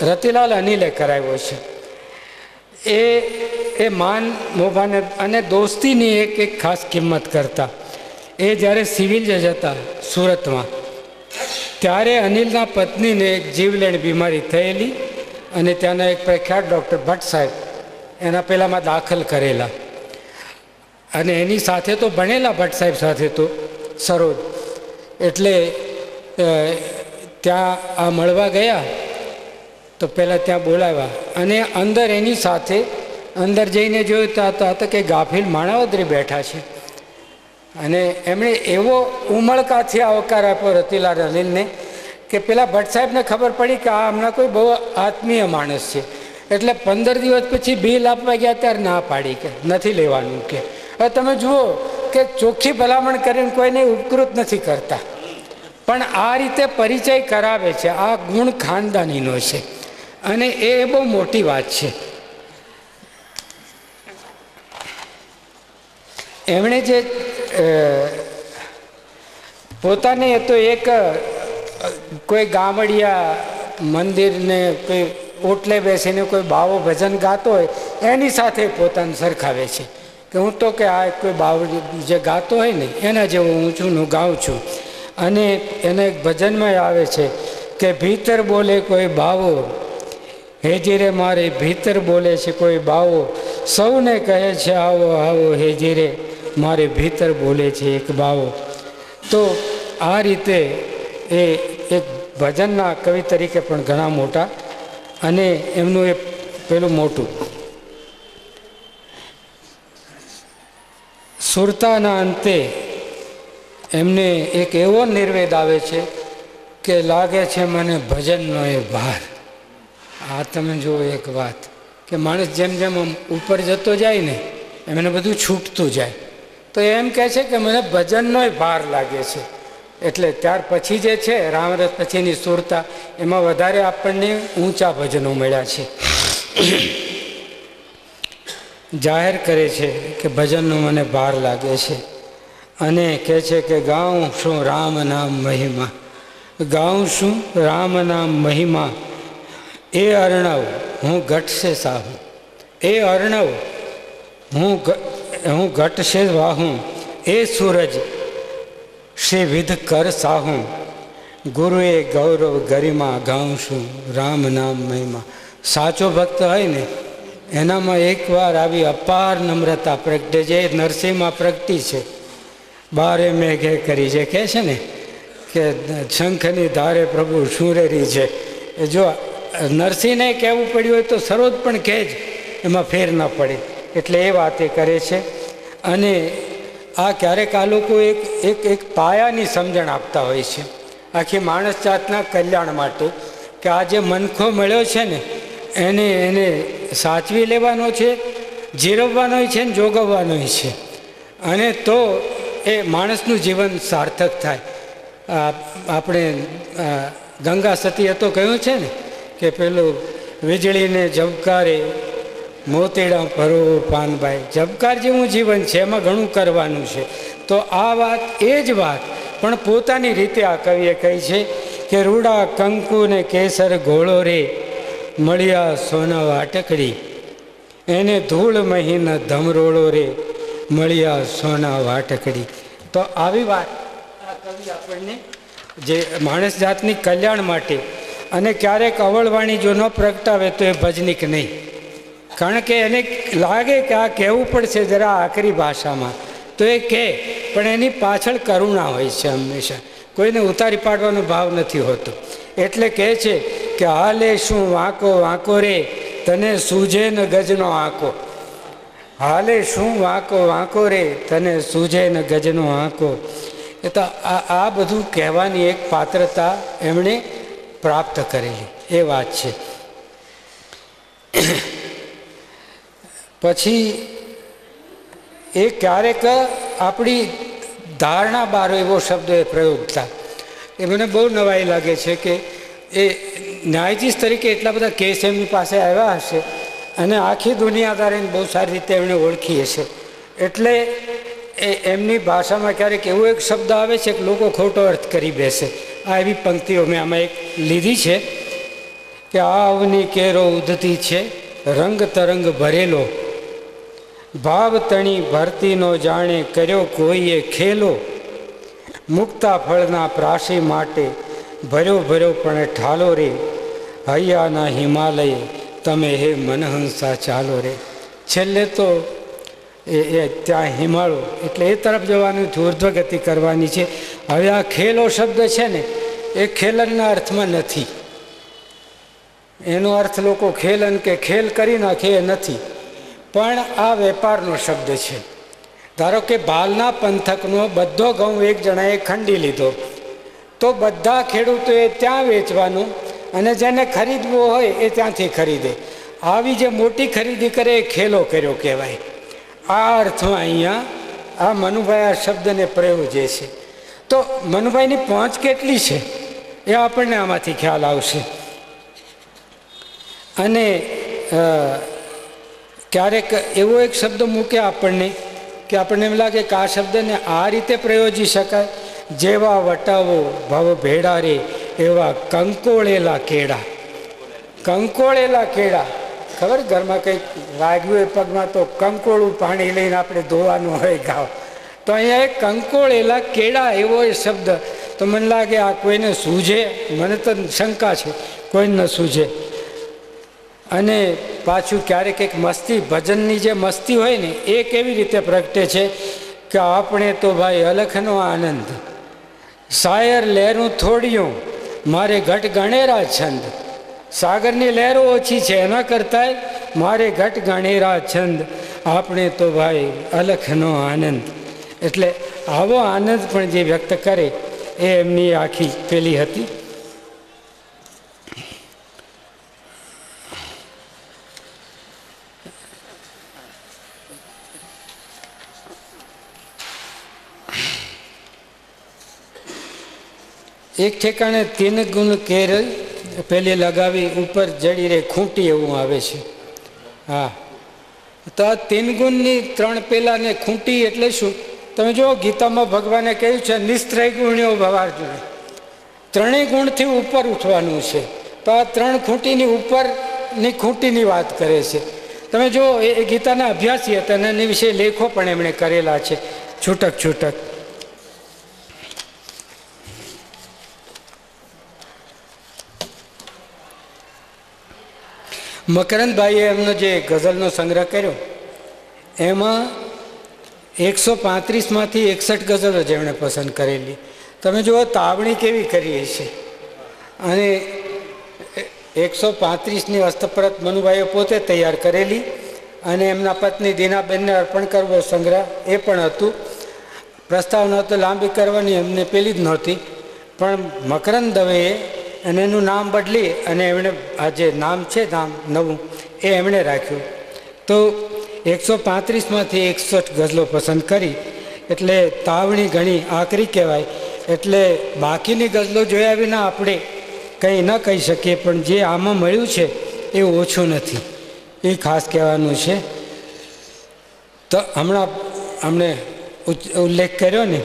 રતિલાલ અનિલે કરાવ્યો છે. એ માન મોભાને અને દોસ્તીની એક ખાસ કિંમત કરતા. એ જ્યારે સિવિલ જજ હતા સુરતમાં, ત્યારે અનિલના પત્નીને એક જીવલેણ બીમારી થયેલી અને ત્યાંના એક પ્રખ્યાત ડૉક્ટર ભટ્ટ સાહેબ એના પહેલાંમાં દાખલ કરેલા. અને એની સાથે તો ભણેલા ભટ્ટ સાહેબ સાથે તો સરોજ, એટલે ત્યાં આ મળવા ગયા તો પહેલાં ત્યાં બોલાવ્યા અને અંદર એની સાથે અંદર જઈને જોયું તો કે ગાફિલ માણાવદરી બેઠા છે. અને એમણે એવો ઉમળકાથી આવકાર આપ્યો રતિલાલ અનિલને કે પેલા ભટ્ટ સાહેબને ખબર પડી કે આ હમણાં કોઈ બહુ આત્મીય માણસ છે. એટલે 15 દિવસ પછી બિલ આપવા ગયા ત્યારે ના પાડી કે નથી લેવાનું. કે હવે તમે જુઓ કે ચોખ્ખી ભલામણ કરીને કોઈને ઉપકૃત નથી કરતા, પણ આ રીતે પરિચય કરાવે છે. આ ગુણ ખાનદાનીનો છે અને એ બહુ મોટી વાત છે. એમણે જે પોતાને તો એક કોઈ ગામડિયા મંદિરને કોઈ ઓટલે બેસીને કોઈ બાવો ભજન ગાતો હોય એની સાથે પોતાને સરખાવે છે કે હું તો કે આ કોઈ બાવ જે ગાતો હોય ને એના જેવો હું છું, હું ગાઉં છું. અને એને એક ભજનમાં આવે છે કે ભીતર બોલે કોઈ બાવો, હેજીરે મારે ભીતર બોલે છે કોઈ બાવો, સૌને કહે છે આવો આવો હેજીરે મારે ભીતર બોલે છે એક બાવો. તો આ રીતે એ એક ભજનના કવિ તરીકે પણ ઘણા મોટા અને એમનું એ પેલું મોટું. સુરતાના અંતે એમને એક એવો નિર્વેદ આવે છે કે લાગે છે મને ભજનનો એ ભાર. આ તમે જુઓ એક વાત કે માણસ જેમ જેમ આમ ઉપર જતો જાય ને એમને બધું છૂટતું જાય. તો એમ કહે છે કે મને ભજનનો ભાર લાગે છે. એટલે ત્યાર પછી જે છે રામરસ પછીની સુરતા, એમાં વધારે આપણને ઊંચા ભજનો મળ્યા છે. જાહેર કરે છે કે ભજનનો મને ભાર લાગે છે અને કહે છે કે ગાઉં શું રામ નામ મહિમા, ગાઉં શું રામ નામ મહિમા, એ અર્ણવ હું ઘટશે સાહું, એ અર્ણવ હું ઘટશે વાહું, એ સૂરજ શ્રી વિધ કર સાહું, ગુરુએ ગૌરવ ગરિમા, ગાઉં છું રામ નામ મહિમા. સાચો ભક્ત હોય ને એનામાં એકવાર આવી અપાર નમ્રતા પ્રગટે, જે નરસિંહમાં પ્રગટી છે. બારે મેઘે કરી જે કહે છે ને કે શંખની ધારે પ્રભુ શુરેરી છે. એ જો નરસિંહને કહેવું પડ્યું હોય તો સરોજ પણ કહે જ, એમાં ફેર ન પડે. એટલે એ વાત એ કરે છે. અને આ ક્યારેક આ લોકો એક પાયાની સમજણ આપતા હોય છે આખી માણસ જાતના કલ્યાણ માટે, કે આ જે મનખો મળ્યો છે ને એને સાચવી લેવાનો છે, જીરવવાનો છે ને જોગવવાનો છે. અને તો એ માણસનું જીવન સાર્થક થાય. આપણે ગંગા સતીએ તો કહ્યું છે ને કે પેલું વીજળીને ઝબકારે મોતીડા ભરો પાનભાઈ, ઝબકાર જેવું જીવન છે, એમાં ઘણું કરવાનું છે. તો આ વાત એ જ વાત પણ પોતાની રીતે આ કવિએ કહી છે કે રૂડા કંકુ ને કેસર ઘોળો રે, મળ્યા સોના વાટકડી, એને ધૂળ મહીન ધમરોળો રે, મળ્યા સોના વાટકડી. તો આવી વાત આ કવિ આપણને જે માણસ જાતની કલ્યાણ માટે, અને ક્યારેક અવળવાણી જો ન પ્રગટાવે તો એ ભજનિક નહીં. કારણ કે એને લાગે કે આ કહેવું પડશે જરા આકરી ભાષામાં, તો એ કહે, પણ એની પાછળ કરુણા હોય છે હંમેશા, કોઈને ઉતારી પાડવાનો ભાવ નથી હોતો. એટલે કહે છે કે હાલે શું વાંકો વાંકો રે, તને સૂજે ન ગજનો આંકો, હાલે શું વાંકો વાંકો રે, તને સૂજે ન ગજનો આંકો. એ તો આ બધું કહેવાની એક પાત્રતા એમણે પ્રાપ્ત કરેલી એ વાત છે. પછી એ ક્યારેક આપણી ધારણા બાર એવો શબ્દ એ પ્રયોગ થાય, એ મને બહુ નવાઈ લાગે છે કે એ ન્યાયાધીશ તરીકે એટલા બધા કેસ એમની પાસે આવ્યા હશે અને આખી દુનિયાદારીને બહુ સારી રીતે એમણે ઓળખી હશે. એટલે એમની ભાષામાં ક્યારેક એવો એક શબ્દ આવે છે કે લોકો ખોટો અર્થ કરી બેસે. આ એવી પંક્તિઓ મેં આમાં એક લીધી છે. કે આ અવની કેરો ઉધતી છે, રંગ તરંગ ભરેલો, ભાવ તણી ભરતીનો જાણે કર્યો કોઈએ ખેલો, મુક્તા ફળના પ્રાસી માટે ભર્યો ભર્યો પણ ઠાલો રે, હૈયાના હિમાલય તમે હે મનહંસા ચાલો રે. છેલ્લે તો એ ત્યાં હિમાળો એટલે એ તરફ જવાનું, ઉર્ધ્વગતિ કરવાની છે. હવે આ ખેલો શબ્દ છે ને એ ખેલનના અર્થમાં નથી. એનો અર્થ લોકો ખેલન કે ખેલ કરી નાખે એ નથી, પણ આ વેપારનો શબ્દ છે. ધારો કે ભાલના પંથકનો બધો ઘઉં એક જણાએ ખંડી લીધો, તો બધા ખેડૂતોએ ત્યાં વેચવાનું અને જેને ખરીદવો હોય એ ત્યાંથી ખરીદે. આવી જે મોટી ખરીદી કરે એ ખેલો કર્યો કહેવાય. આ અર્થમાં અહીંયા આ મનુભાઈ આ શબ્દને પ્રયોજે છે. તો મનુભાઈની પહોંચ કેટલી છે એ આપણને આમાંથી ખ્યાલ આવશે. અને ક્યારેક એવો એક શબ્દ મૂકે આપણને કે આપણને એમ લાગે કે આ શબ્દને આ રીતે પ્રયોજી શકાય, જેવા વટાવો ભવ ભેડા રે એવા કંકોળેલા કેળા. કંકોળેલા કેળા, ખબર ઘરમાં કંઈક વાગ્યું હોય પગમાં તો કંકોળું પાણી લઈને આપણે ધોવાનું હોય ગાવ, તો અહીંયા એક કંકોળેલા કેળા એવો એ શબ્દ. તો મને લાગે આ કોઈને સૂઝે, મને તો શંકા છે કોઈને ન સૂઝે. અને પાછું ક્યારેક એક મસ્તી, ભજનની જે મસ્તી હોય ને એ કેવી રીતે પ્રગટે છે કે આપણે તો ભાઈ અલખનો આનંદ, શાયર લહેરું થોડિયું મારે ઘટ ગણેરા છંદ. સાગરની લહેરો ઓછી છે એના કરતાં મારે ઘટ ગણેરા છંદ, આપણે તો ભાઈ અલખનો આનંદ. એટલે આવો આનંદ પણ જે વ્યક્ત કરે એ એમની આખી પેલી હતી. એક ઠેકાણે 3 ગુણ કેર પેલી લગાવી ઉપર જડી રે ખૂંટી એવું આવે છે. હા, તો આ 3 ગુણની 3 પેલા ને ખૂંટી એટલે શું? તમે જુઓ ગીતામાં ભગવાને કહ્યું છે નિસ્ત્રય ગુણ્યો ભવાર્જુન, 3 ગુણથી ઉપર ઉઠવાનું છે. તો આ 3 ખૂંટીની ઉપરની ખૂંટીની વાત કરે છે. તમે જુઓ એ ગીતાના અભ્યાસી હતા અને એની વિશે લેખો પણ એમણે કરેલા છે છૂટક છૂટક. મકરંદભાઈએ એમનો જે ગઝલનો સંગ્રહ કર્યો એમાં 135માંથી 61 ગઝલો જેમણે પસંદ કરેલી. તમે જુઓ તાવણી કેવી કરીએ છે. અને 135ની હસ્તપ્રત મનુભાઈએ પોતે તૈયાર કરેલી અને એમના પત્ની દીનાબેનને અર્પણ કરવો સંગ્રહ એ પણ હતું. પ્રસ્તાવ નહોતો લાંબી કરવાની, એમને પેલી જ નહોતી, પણ મકરંદ દવેએ અને એનું નામ બદલી અને એમણે આ જે નામ છે નામ નવું એ એમણે રાખ્યું. તો 135માંથી 61 ગઝલો પસંદ કરી એટલે તાવણી ઘણી આકરી કહેવાય. એટલે બાકીની ગઝલો જોયા વિના આપણે કંઈ ન કહી શકીએ, પણ જે આમાં મળ્યું છે એ ઓછું નથી, એ ખાસ કહેવાનું છે. તો હમણાં અમને ઉલ્લેખ કર્યો ને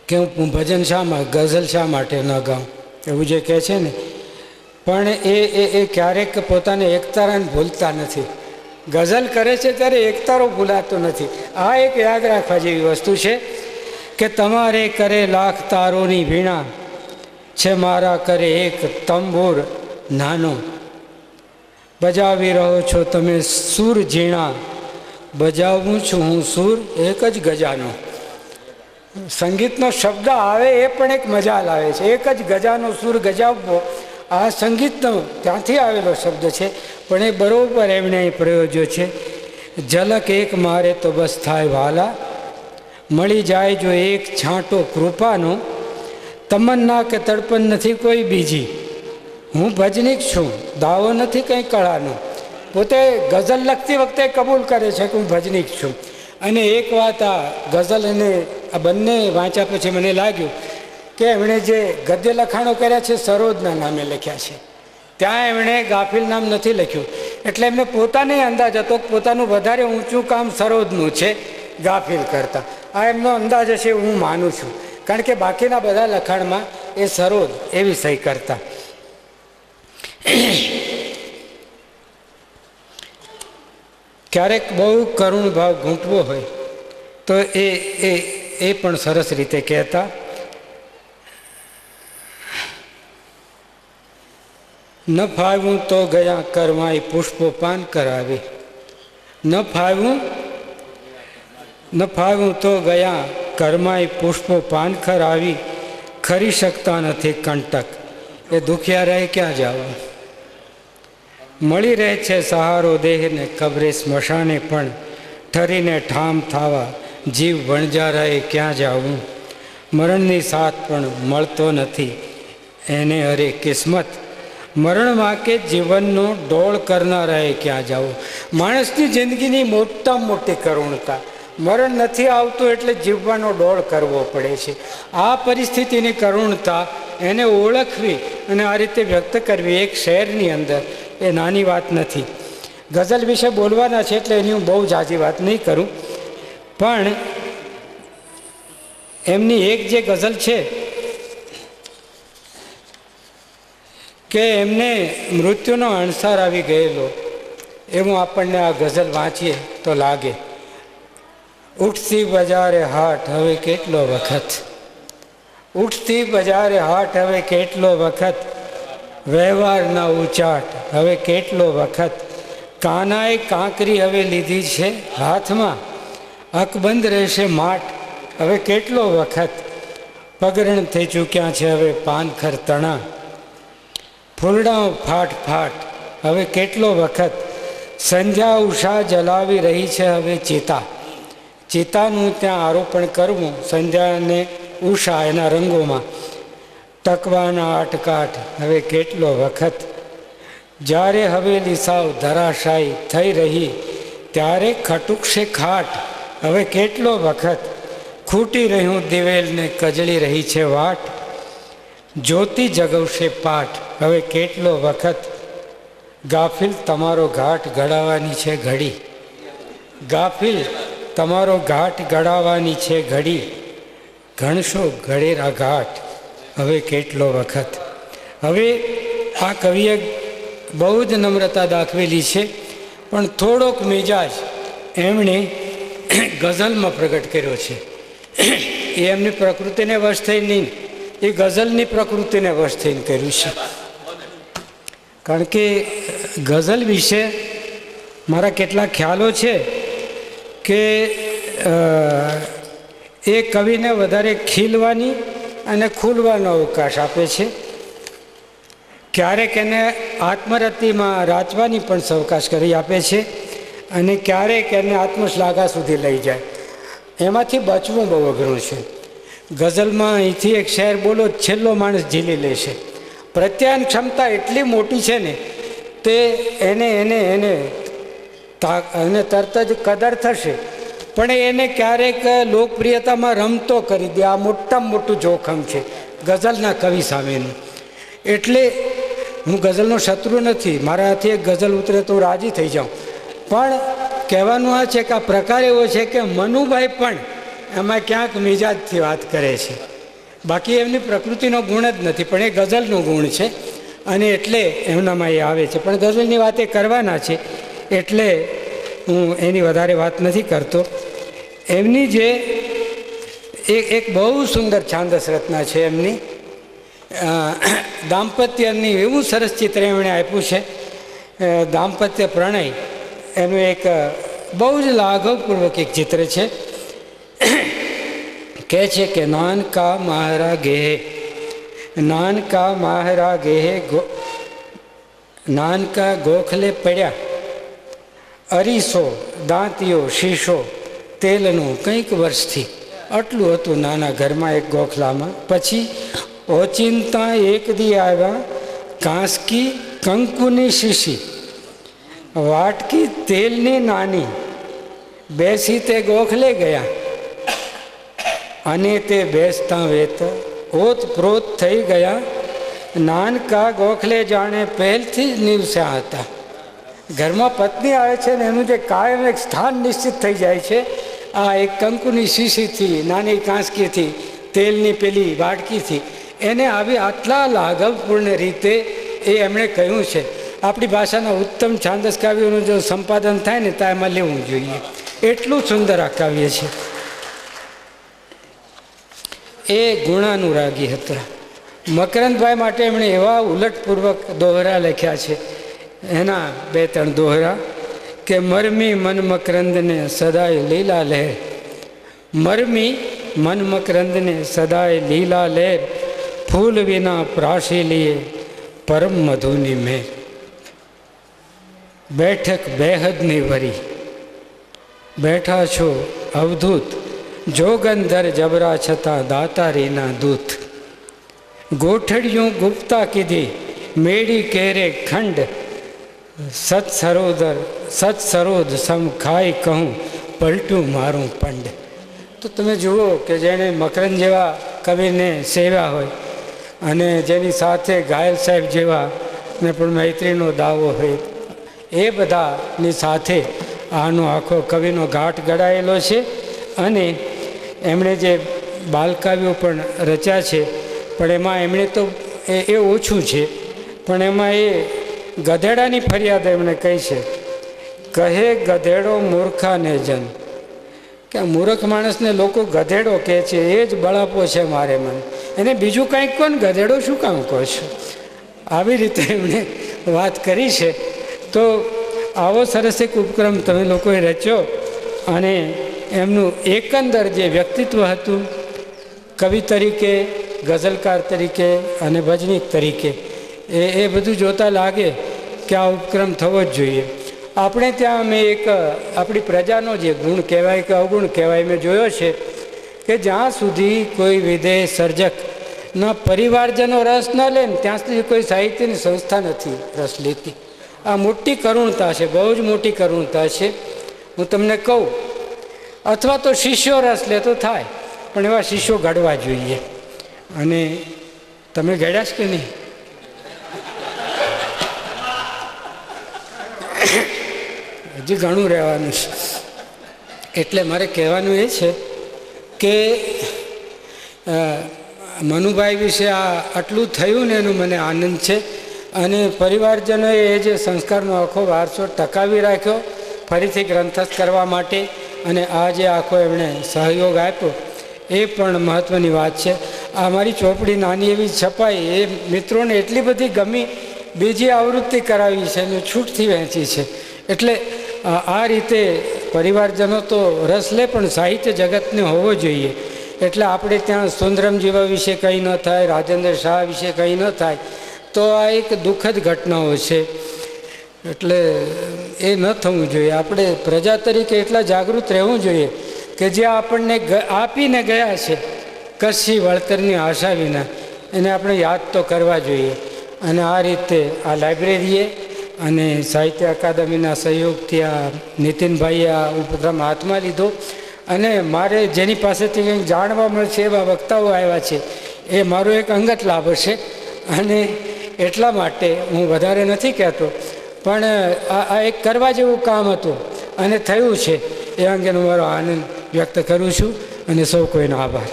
કે હું ભજન ગઝલ શા માટે ન ગાઉં એવું જે કહે છે ને, પણ એ ક્યારેક પોતાને એકતારાને ભૂલતા નથી. ગઝલ કરે છે ત્યારે એકતારો ભૂલાતો નથી. આ એક યાદ રાખવા જેવી વસ્તુ છે કે તમારે કરે લાખ તારોની વીણા છે, મારા કરે એક તંબુર નાનો. બજાવી રહ્યો છો તમે સૂર ઝીણા, બજાવું છું હું સૂર એક જ ગજાનો. સંગીતનો શબ્દ આવે એ પણ એક મજા લાવે છે. એક જ ગજાનો સૂર ગજાવવો આ સંગીતનો ત્યાંથી આવેલો શબ્દ છે, પણ એ બરાબર એમણે અહીં પ્રયોજ્યો છે. ઝલક એક મારે તો બસ થાય વાલા, મળી જાય જો એક છાંટો કૃપાનો. તમન્ના કે તડપણ નથી કોઈ બીજી, હું ભજનીક છું, દાવો નથી કંઈ કળાનો. પોતે ગઝલ લખતી વખતે કબૂલ કરે છે કે હું ભજનીક છું. અને એક વાત આ ગઝલ અને આ બંને વાંચ્યા પછી મને લાગ્યું કે એમણે જે ગદ્ય લખાણો કર્યા છે સરોદના નામે લખ્યા છે, ત્યાં એમણે ગાફિલ નામ નથી લખ્યું. એટલે એમને પોતાને અંદાજ હતો કે પોતાનું વધારે ઊંચું કામ સરોદનું છે ગાફિલ કરતાં. આ એમનો અંદાજ હશે હું માનું છું, કારણ કે બાકીના બધા લખાણમાં એ સરોદ એવી સહી કરતા. ક્યારેક બહુ કરુણ ભાવ ઘૂંટવો હોય તો એ પણ સરસ રીતે કહેતા. ન ફાવ્યું તો ગયા કરવાય પુષ્પો પાન કરાવી. ન ફાવ્યું તો ગયા કર્માય પુષ્પો પાન કરાવી. ખરી શકતા નથી કંટક, એ દુખિયા રહે ક્યાં જવું. મળી રહે છે સહારો દેહને કબરે સ્મશાને, પણ ઠરીને ઠામ થાવા જીવ વણજારાએ ક્યાં જવું. મરણની સાથ પણ મળતો નથી એને અરે કિસ્મત, મરણમાં કે જીવનનો ડોળ કરનારાએ ક્યાં જવું. માણસની જિંદગીની મોટામાં મોટી કરુણતા, મરણ નથી આવતું એટલે જીવવાનો ડોળ કરવો પડે છે. આ પરિસ્થિતિની કરુણતા એને ઓળખવી અને આ રીતે વ્યક્ત કરવી એક શહેરની અંદર એ નાની વાત નથી. ગઝલ વિશે બોલવાના છે એટલે એની હું બહુ ઝાઝી વાત નહીં કરું, પણ એમની એક જે ગઝલ છે કે એમને મૃત્યુનો અણસાર આવી ગયેલો એવું આપણને આ ગઝલ વાંચીએ તો લાગે. ઉઠતી બજારે હાટ હવે કેટલો વખત, ઉઠતી બજારે હાટ હવે કેટલો વખત, વ્યવહારના ઉચાટ હવે કેટલો વખત, કાનાએ કાંકરી હવે લીધી છે હાથમાં, અકબંધ રહેશે માટ હવે કેટલો વખત, પગરણ થઈ ચૂક્યા છે હવે પાનખર તણા, ફૂલડાઓ ફાટ ફાટ હવે કેટલો વખત, સંધ્યા ઉષા જલાવી રહી છે હવે ચિતા, ચિતાનું ત્યાં આરોપણ કરવું સંધ્યા અને ઉષા એના રંગોમાં, ટકવાના આટકાટ હવે કેટલો વખત, જ્યારે હવેલી સાવ ધરાશાયી થઈ રહી ત્યારે ખટુકશે ખાટ હવે કેટલો વખત, ખૂટી રહ્યું દિવેલને કજળી રહી છે વાટ, જ્યોતિ જગવશે પાઠ હવે કેટલો વખત, ગાફિલ તમારો ઘાટ ઘડાવવાની છે ઘડી, ગાફિલ તમારો ઘાટ ઘડાવવાની છે ઘડી, ઘણશો ઘડેરા ઘાટ હવે કેટલો વખત. હવે આ કવિએ બહુ જ નમ્રતા દાખવેલી છે, પણ થોડોક મિજાજ એમણે ગઝલમાં પ્રગટ કર્યો છે. એ એમની પ્રકૃતિને વશ થઈ નહીં, એ ગઝલની પ્રકૃતિને વશ થઈને કર્યું છે. કારણ કે ગઝલ વિશે મારા કેટલાક ખ્યાલો છે કે એ કવિને વધારે ખીલવાની અને ખુલવાનો અવકાશ આપે છે. ક્યારેક એને આત્મરતિમાં રાચવાની પણ અવકાશ કરી આપે છે અને ક્યારેક એને આત્મશ્લાઘા સુધી લઈ જાય. એમાંથી બચવું બહુ અઘરું છે. ગઝલમાં અહીંથી એક શેર બોલો છેલ્લો માણસ ઝીલી લેશે. પ્રત્યાયન ક્ષમતા એટલી મોટી છે ને તે એને તરત જ કદર થશે, પણ એને ક્યારેક લોકપ્રિયતામાં રમતો કરી દે. આ મોટામાં મોટું જોખમ છે ગઝલના કવિ સામેનું. એટલે હું ગઝલનો શત્રુ નથી, મારાથી એક ગઝલ ઉતરે તો રાજી થઈ જાઉં, પણ કહેવાનું આ છે કે આ પ્રકાર એવો છે કે મનુભાઈ પણ એમાં ક્યાંક મિજાજથી વાત કરે છે. બાકી એમની પ્રકૃતિનો ગુણ જ નથી, પણ એ ગઝલનો ગુણ છે અને એટલે એમનામાં એ આવે છે. પણ ગઝલની વાત એ કરવાના છે એટલે હું એની વધારે વાત નથી કરતો. એમની જે એક બહુ સુંદર છાંદસ રચના છે એમની, દાંપત્યની એવું સરસ ચિત્ર એમણે આપ્યું છે. દાંપત્ય પ્રણય એનું એક બહુ જ લાઘવપૂર્વક એક ચિત્ર છે. કહે છે કે નાનકા મારા ગેહે, નાનકા મારા ગેહે નાનકા ગોખલે પડ્યા, અરીસો દાંતિયો શીશો તેલનું કંઈક વર્ષથી. આટલું હતું નાના ઘરમાં એક ગોખલામાં. પછી ઓચિંતા એક દી આવ્યા કાંસકી કંકુની શીશી, વાટકી તેલની નાની, બેસી તે ગોખલે ગયા અને તે બેસતા વેત ઓતપ્રોત થઈ ગયા. નાનકા ગોખલે જાણે પહેલથી જ નિવસ્યા હતા. ઘરમાં પત્ની આવે છે ને એનું જે કાયમ એક સ્થાન નિશ્ચિત થઈ જાય છે. આ એક કંકુની શીશીથી, નાની કાંસકીથી, તેલની પેલી વાટકીથી એને આવી આટલા લાઘવપૂર્ણ રીતે એ એમણે કહ્યું છે. આપણી ભાષાના ઉત્તમ છાંદસ કાવ્યોનું જો સંપાદન થાય ને તો એમાં લેવું જોઈએ. એટલું સુંદર આ કાવ્ય છે. એ ગુણાનુરાગી હતા. મકરંદભાઈ માટે એમણે એવા ઉલટપૂર્વક દોહરા લખ્યા છે. એના 2-3 દોહરા કે મરમી મન મકરંદને સદાય લીલા લહેર, મરમી મન મકરંદને સદાય લીલા લહેર, ફૂલ વિના પ્રાસી લીએ પરમ મધુની મેર, બેઠક બેહદની વરી, બેઠા છો અવધૂત, જોગંધર જબરા છતાં દાતારીના દૂત, ગોઠડિયું ગુપ્તા કીધી મેળી કેરે ખંડ, સત્સરોદ સમ ખાઈ કહું પલટું મારું પંડ. તો તમે જુઓ કે જેણે મકરંદ જેવા કવિને સેવ્યા હોય અને જેની સાથે ઘાયલ સાહેબ જેવા ને પણ મૈત્રીનો દાવો હોય, એ બધાની સાથે આનો આખો કવિનો ઘાટ ઘડાયેલો છે. અને એમણે જે બાલકાવ્યો પણ રચ્યા છે, પણ એમાં એમણે તો એ ઓછું છે, પણ એમાં એ ગધેડાની ફરિયાદ એમણે કહી છે. કહે ગધેડો મૂર્ખાને જન, કે મૂર્ખ માણસને લોકો ગધેડો કહે છે, એ જ બળાપો છે મારે મને, એને બીજું કાંઈક કહો ને ગધેડો શું કામ કહો છો? આવી રીતે એમણે વાત કરી છે. તો આવો સરસ એક ઉપક્રમ તમે લોકોએ રચ્યો અને એમનું એકંદર જે વ્યક્તિત્વ હતું, કવિ તરીકે, ગઝલકાર તરીકે અને ભજનીક તરીકે, એ બધું જોતાં લાગે કે આ ઉપક્રમ થવો જ જોઈએ. આપણે ત્યાં મેં એક આપણી પ્રજાનો જે ગુણ કહેવાય કે અવગુણ કહેવાય મેં જોયો છે કે જ્યાં સુધી કોઈ વિદેહ સર્જકના પરિવારજનો રસ ન લે ને ત્યાં સુધી કોઈ સાહિત્યની સંસ્થા નથી રસ લેતી. આ મોટી કરુણતા છે, બહુ જ મોટી કરુણતા છે. હું તમને કહું, અથવા તો શિષ્યો રસ લે તો થાય, પણ એવા શિષ્યો ઘડવા જોઈએ. અને તમે ઘડ્યા છે કે નહીં? હજી ઘણું રહેવાનું છે. એટલે મારે કહેવાનું એ છે કે મનુભાઈ વિશે આટલું થયું ને એનું મને આનંદ છે. અને પરિવારજનોએ એ જે સંસ્કારનો આખો વારસો ટકાવી રાખ્યો ફરીથી ગ્રંથસ્થ કરવા માટે, અને આ જે આખો એમણે સહયોગ આપ્યો એ પણ મહત્ત્વની વાત છે. આ મારી ચોપડી નાની એવી છપાઈ, એ મિત્રોને એટલી બધી ગમી, બીજી આવૃત્તિ કરાવી છે અને છૂટથી વહેંચી છે. એટલે આ રીતે પરિવારજનો તો રસ લે, પણ સાહિત્ય જગતને હોવો જોઈએ. એટલે આપણે ત્યાં સુંદરમ જેવા વિશે કંઈ ન થાય, રાજેન્દ્ર શાહ વિશે કંઈ ન થાય, તો આ એક દુઃખદ ઘટનાઓ છે. એટલે એ ન થવું જોઈએ. આપણે પ્રજા તરીકે એટલા જાગૃત રહેવું જોઈએ કે જે આપણને આપીને ગયા છે કશી વળતરની આશા વિના, એને આપણે યાદ તો કરવા જોઈએ. અને આ રીતે આ લાઇબ્રેરીએ અને સાહિત્ય અકાદમીના સહયોગથી આ નીતિનભાઈએ આ ઉપક્રમ હાથમાં લીધો. અને મારે જેની પાસેથી કંઈક જાણવા મળશે એવા વક્તાઓ આવ્યા છે, એ મારો એક અંગત લાભ છે. અને એટલા માટે હું વધારે નથી કહેતો, પણ આ એક કરવા જેવું કામ હતું અને થયું છે, એ અંગેનો મારો આનંદ વ્યક્ત કરું છું. અને સૌ કોઈનો આભાર.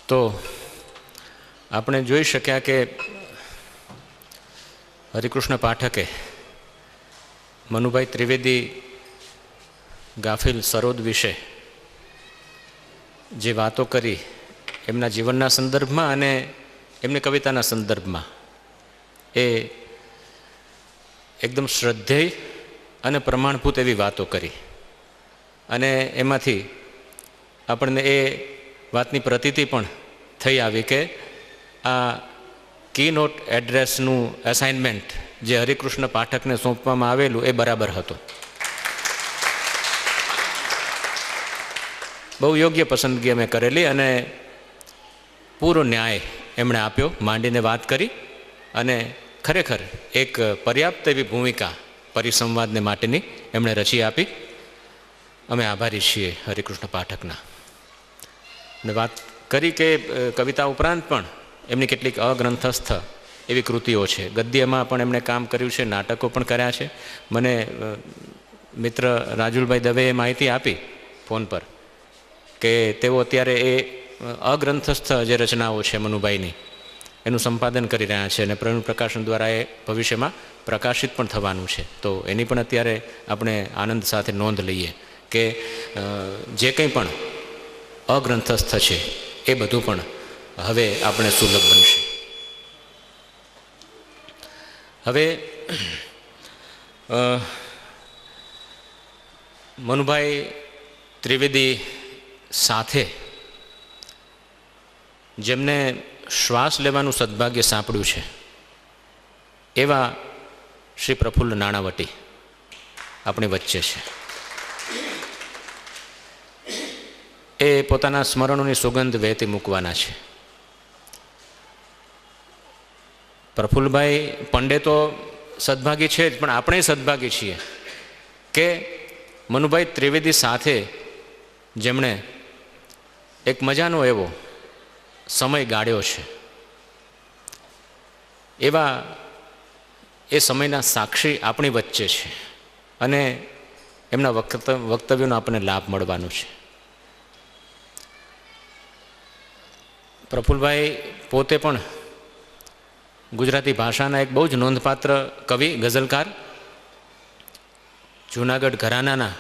તો આપણે જોઈ શક્યા કે હરિકૃષ્ણ પાઠકે મનુભાઈ ત્રિવેદી ગાફિલ સરોદ વિશે જે વાતો કરી એમના જીવનના સંદર્ભમાં અને એમની કવિતાના સંદર્ભમાં, એ એકદમ શ્રદ્ધેય અને પ્રમાણભૂત એવી વાતો કરી. અને એમાંથી આપણને એ વાતની પ્રતીતિ પણ થઈ આવી કે આ કી નોટ એડ્રેસનું એસાઇનમેન્ટ જે હરિકૃષ્ણ પાઠકને સોંપવામાં આવેલું એ બરાબર હતું. બહુ યોગ્ય પસંદગી અમે કરેલી અને પૂરો ન્યાય એમણે આપ્યો, માંડીને વાત કરી. અને ખરેખર એક પર્યાપ્ત એવી ભૂમિકા પરિસંવાદને માટેની એમણે રચી આપી. અમે આભારી છીએ હરિકૃષ્ણ પાઠકના. અને વાત કરી કે કવિતા ઉપરાંત પણ એમની કેટલીક અગ્રંથસ્થ એવી કૃતિઓ છે. ગદ્યમાં પણ એમણે કામ કર્યું છે, નાટકો પણ કર્યા છે. મને મિત્ર રાજુલભાઈ દવેએ માહિતી આપી ફોન પર કે તેઓ અત્યારે એ અગ્રંથસ્થ જે રચનાઓ છે મનુભાઈની એનું સંપાદન કરી રહ્યા છે અને પ્રવીણ પ્રકાશન દ્વારા એ ભવિષ્યમાં પ્રકાશિત પણ થવાનું છે. તો એની પણ અત્યારે આપણે આનંદ સાથે નોંધ લઈએ કે જે કંઈ પણ અગ્રંથસ્થ છે એ બધું પણ હવે આપણે સુલભ બનશે. હવે મનુભાઈ ત્રિવેદી સાથે જેમને શ્વાસ લેવાનું સદભાગ્ય સાંપડ્યું છે એવા શ્રી પ્રફુલ્લ નાણાવટી આપણી વચ્ચે છે. એ પોતાના સ્મરણોની સુગંધ વહેતી મૂકવાના છે. પ્રફુલ્લભાઈ પંડે તો સદભાગી છે જ, પણ આપણે સદભાગી છીએ કે મનુભાઈ ત્રિવેદી સાથે જેમણે એક મજાનો એવો સમય ગાળ્યો છે. એવા એ સમયના સાક્ષી આપણી વચ્ચે છે અને એમના વક્તવ્યોનો આપણને લાભ મળવાનો છે. પ્રફુલ્લભાઈ પોતે પણ ગુજરાતી ભાષાના એક બહુ જ નોંધપાત્ર કવિ, ગઝલકાર, જૂનાગઢ ઘરાનાના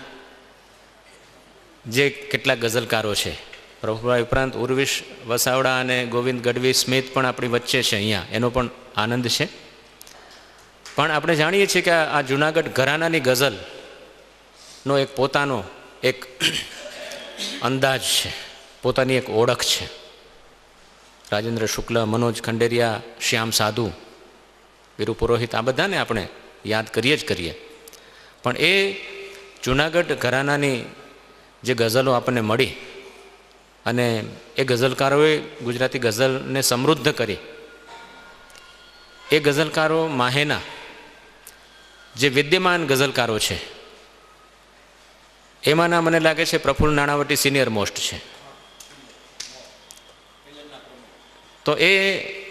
જે કેટલાક ગઝલકારો છે. પ્રફુલ્લભાઈ ઉપરાંત ઉર્વિશ વસાવડા અને ગોવિંદ ગઢવી સ્મિત પણ આપણી વચ્ચે છે અહીંયા, એનો પણ આનંદ છે. પણ આપણે જાણીએ છીએ કે આ જૂનાગઢ ઘરાનાની ગઝલનો એક પોતાનો એક અંદાજ છે, પોતાની એક ઓળખ છે. રાજેન્દ્ર શુક્લ, મનોજ ખંડેરિયા, શ્યામ સાધુ, વીરુ પુરોહિત, આ બધાને આપણે યાદ કરીએ જ કરીએ. પણ એ જૂનાગઢ ઘરાનાની જે ગઝલો આપણને મળી અને એ ગઝલકારોએ ગુજરાતી ગઝલને સમૃદ્ધ કરી, એ ગઝલકારો માહેના જે વિદ્યમાન ગઝલકારો છે એમાંના મને લાગે છે પ્રફુલ્લ નાણાવટી સિનિયર મોસ્ટ છે. તો એ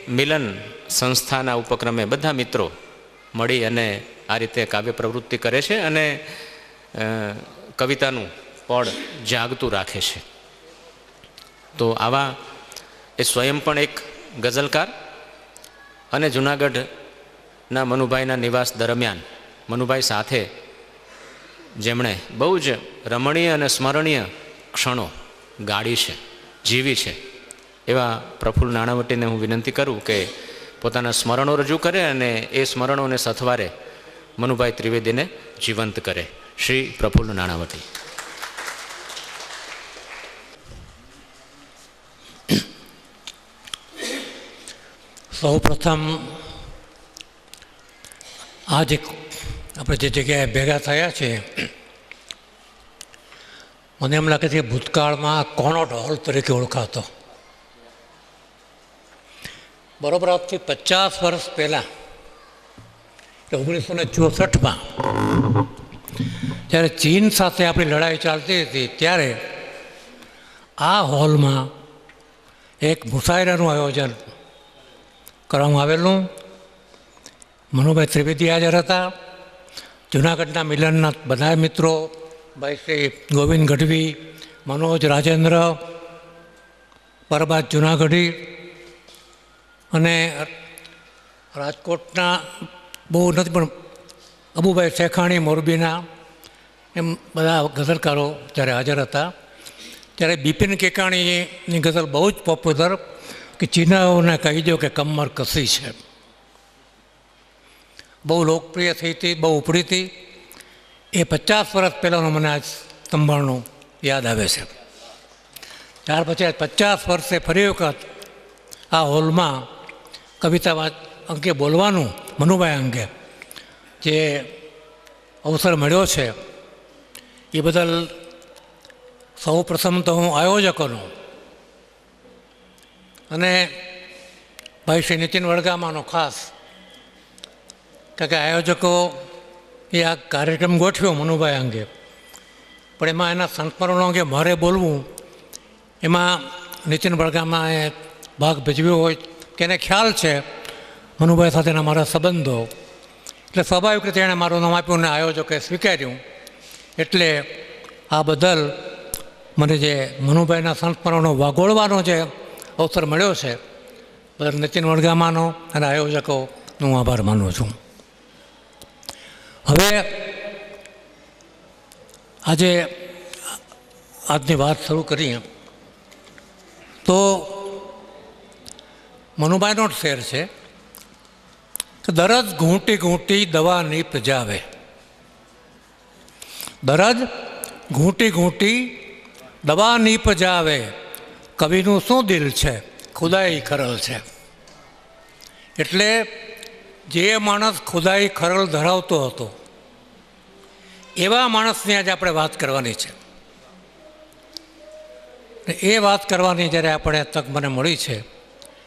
મિલન સંસ્થાના ઉપક્રમે બધા મિત્રો મળી અને આ રીતે કાવ્ય પ્રવૃત્તિ કરે છે અને કવિતાનું પળ જાગતું રાખે છે. તો આવા એ સ્વયં પણ એક ગઝલકાર અને જૂનાગઢના મનુભાઈના નિવાસ દરમિયાન મનુભાઈ સાથે જેમણે બહુ જ રમણીય અને સ્મરણીય ક્ષણો ગાળી છે, જીવી છે, એવા પ્રફુલ્લ નાણાવટીને હું વિનંતી કરું કે પોતાના સ્મરણો રજૂ કરે અને એ સ્મરણોને સથવારે મનુભાઈ ત્રિવેદીને જીવંત કરે. શ્રી પ્રફુલ્લ નાણાવટી. સૌ પ્રથમ આજે આપણે જે જગ્યાએ ભેગા થયા છે, મને એમ લાગે છે કે ભૂતકાળમાં કોનોટ હોલ તરીકે ઓળખાતો. બરોબર આજથી 50 વર્ષ પહેલાં, 1964માં જ્યારે ચીન સાથે આપણી લડાઈ ચાલતી હતી ત્યારે આ હોલમાં એક મુશાયરાનું આયોજન કરવામાં આવેલું. મનુભાઈ ત્રિવેદી હાજર હતા. જૂનાગઢના મિલનના બધા મિત્રો, ભાઈ શ્રી ગોવિંદ ગઢવી, મનોજ, રાજેન્દ્ર, પરબાદ જૂનાગઢી અને રાજકોટના બહુ નથી પણ અબુભાઈ શેખાણી મોરબીના, એમ બધા ગઝલકારો જ્યારે હાજર હતા. ત્યારે બિપિન કેકાણીની ગઝલ બહુ જ પોપ્યુલર કે ચીનાઓને કહી દો કે કમર કસી છે, બહુ લોકપ્રિય થઈ હતી, બહુ ઉપડી હતી. એ 50 વર્ષ પહેલાંનો મને આજ સંભાળનું યાદ આવે છે. ત્યાર પછી 50 વર્ષે ફરી વખત આ હોલમાં કવિતા અંગે બોલવાનું મનુભાઈ અંગે જે અવસર મળ્યો છે એ બદલ સૌ પ્રથમ તો હું આયોજકોનો અને ભાઈ શ્રી નીતિન વડગામાનો ખાસ, કારણ કે આયોજકો એ આ કાર્યક્રમ ગોઠવ્યો મનુભાઈ અંગે, પણ એમાં એના સંસ્મરણો અંગે મારે બોલવું એમાં નીતિન વડગામાએ ભાગ ભજવ્યો હોય કે એને ખ્યાલ છે મનુભાઈ સાથેના મારા સંબંધો, એટલે સ્વાભાવિક રીતે એણે મારું નામ આપ્યું અને આયોજકે સ્વીકાર્યું. એટલે આ બદલ મને જે મનુભાઈના સંસ્મરણો વાગોળવાનો જે અવસર મળ્યો છે બદલ નીતિન વડગામાનો અને આયોજકોનો હું આભાર માનું છું. હવે આજની વાત શરૂ કરીએ તો મનુભાઈનો જ શેર છે કે દરજ ઘૂંટી ઘૂંટી દવા નીપ જાવે. દરજ ઘૂંટી ઘૂંટી દવા નીપ જાવે, કવિનું શું દિલ છે ખુદાઈ ખરલ છે. એટલે જે માણસ ખુદાઈ ખરલ ધરાવતો હતો એવા માણસની આજે આપણે વાત કરવાની છે. એ વાત કરવાની જ્યારે આપણે તક મને મળી છે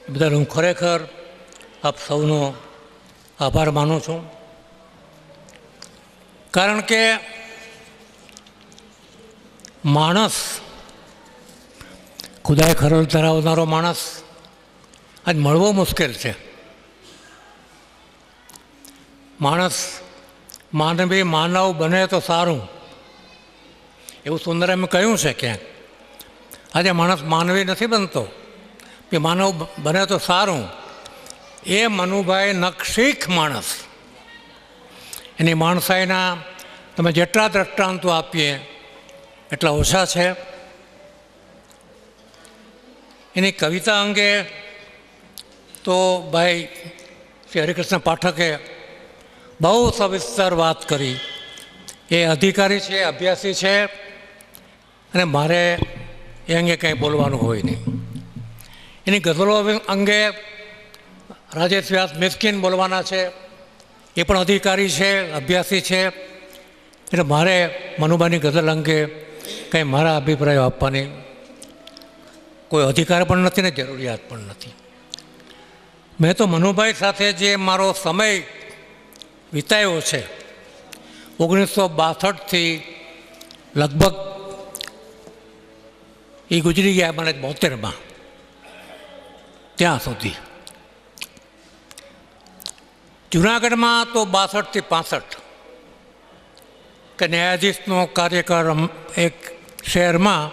એ બદલ હું ખરેખર આપ સૌનો આભાર માનું છું. કારણ કે માણસ ખુદાએ ખરલ ધરાવનારો માણસ આજ મળવો મુશ્કેલ છે. માણસ માનવી માનવ બને તો સારું એવું સુંદરે મેં કહ્યું છે ક્યાંક. આજે માણસ માનવી નથી બનતો, કે માનવ બને તો સારું. એ મનુભાઈ નખશીખ માણસ, એની માણસાઈના તમે જેટલા દ્રષ્ટાંતો આપીએ એટલા ઓછા છે. એની કવિતા અંગે તો ભાઈ શ્રી હરિકૃષ્ણ પાઠકે બહુ સવિસ્તર વાત કરી. એ અધિકારી છે, અભ્યાસી છે, અને મારે એ અંગે કંઈ બોલવાનું હોય નહીં. એની ગઝલો અંગે રાજેશ વ્યાસ મિસ્કિન બોલવાના છે, એ પણ અધિકારી છે, અભ્યાસી છે. એટલે મારે મનુભાઈની ગઝલ અંગે કંઈ મારા અભિપ્રાયો આપવાની કોઈ અધિકાર પણ નથી ને જરૂરિયાત પણ નથી. મેં તો મનુભાઈ સાથે જે મારો સમય વિતાયો છે 1962થી લગભગ એ ગુજરી ગયા મને 72માં, ત્યાં સુધી. જુનાગઢમાં તો 62થી 65 કે ન્યાયાધીશનો કાર્યકાળ એક શહેરમાં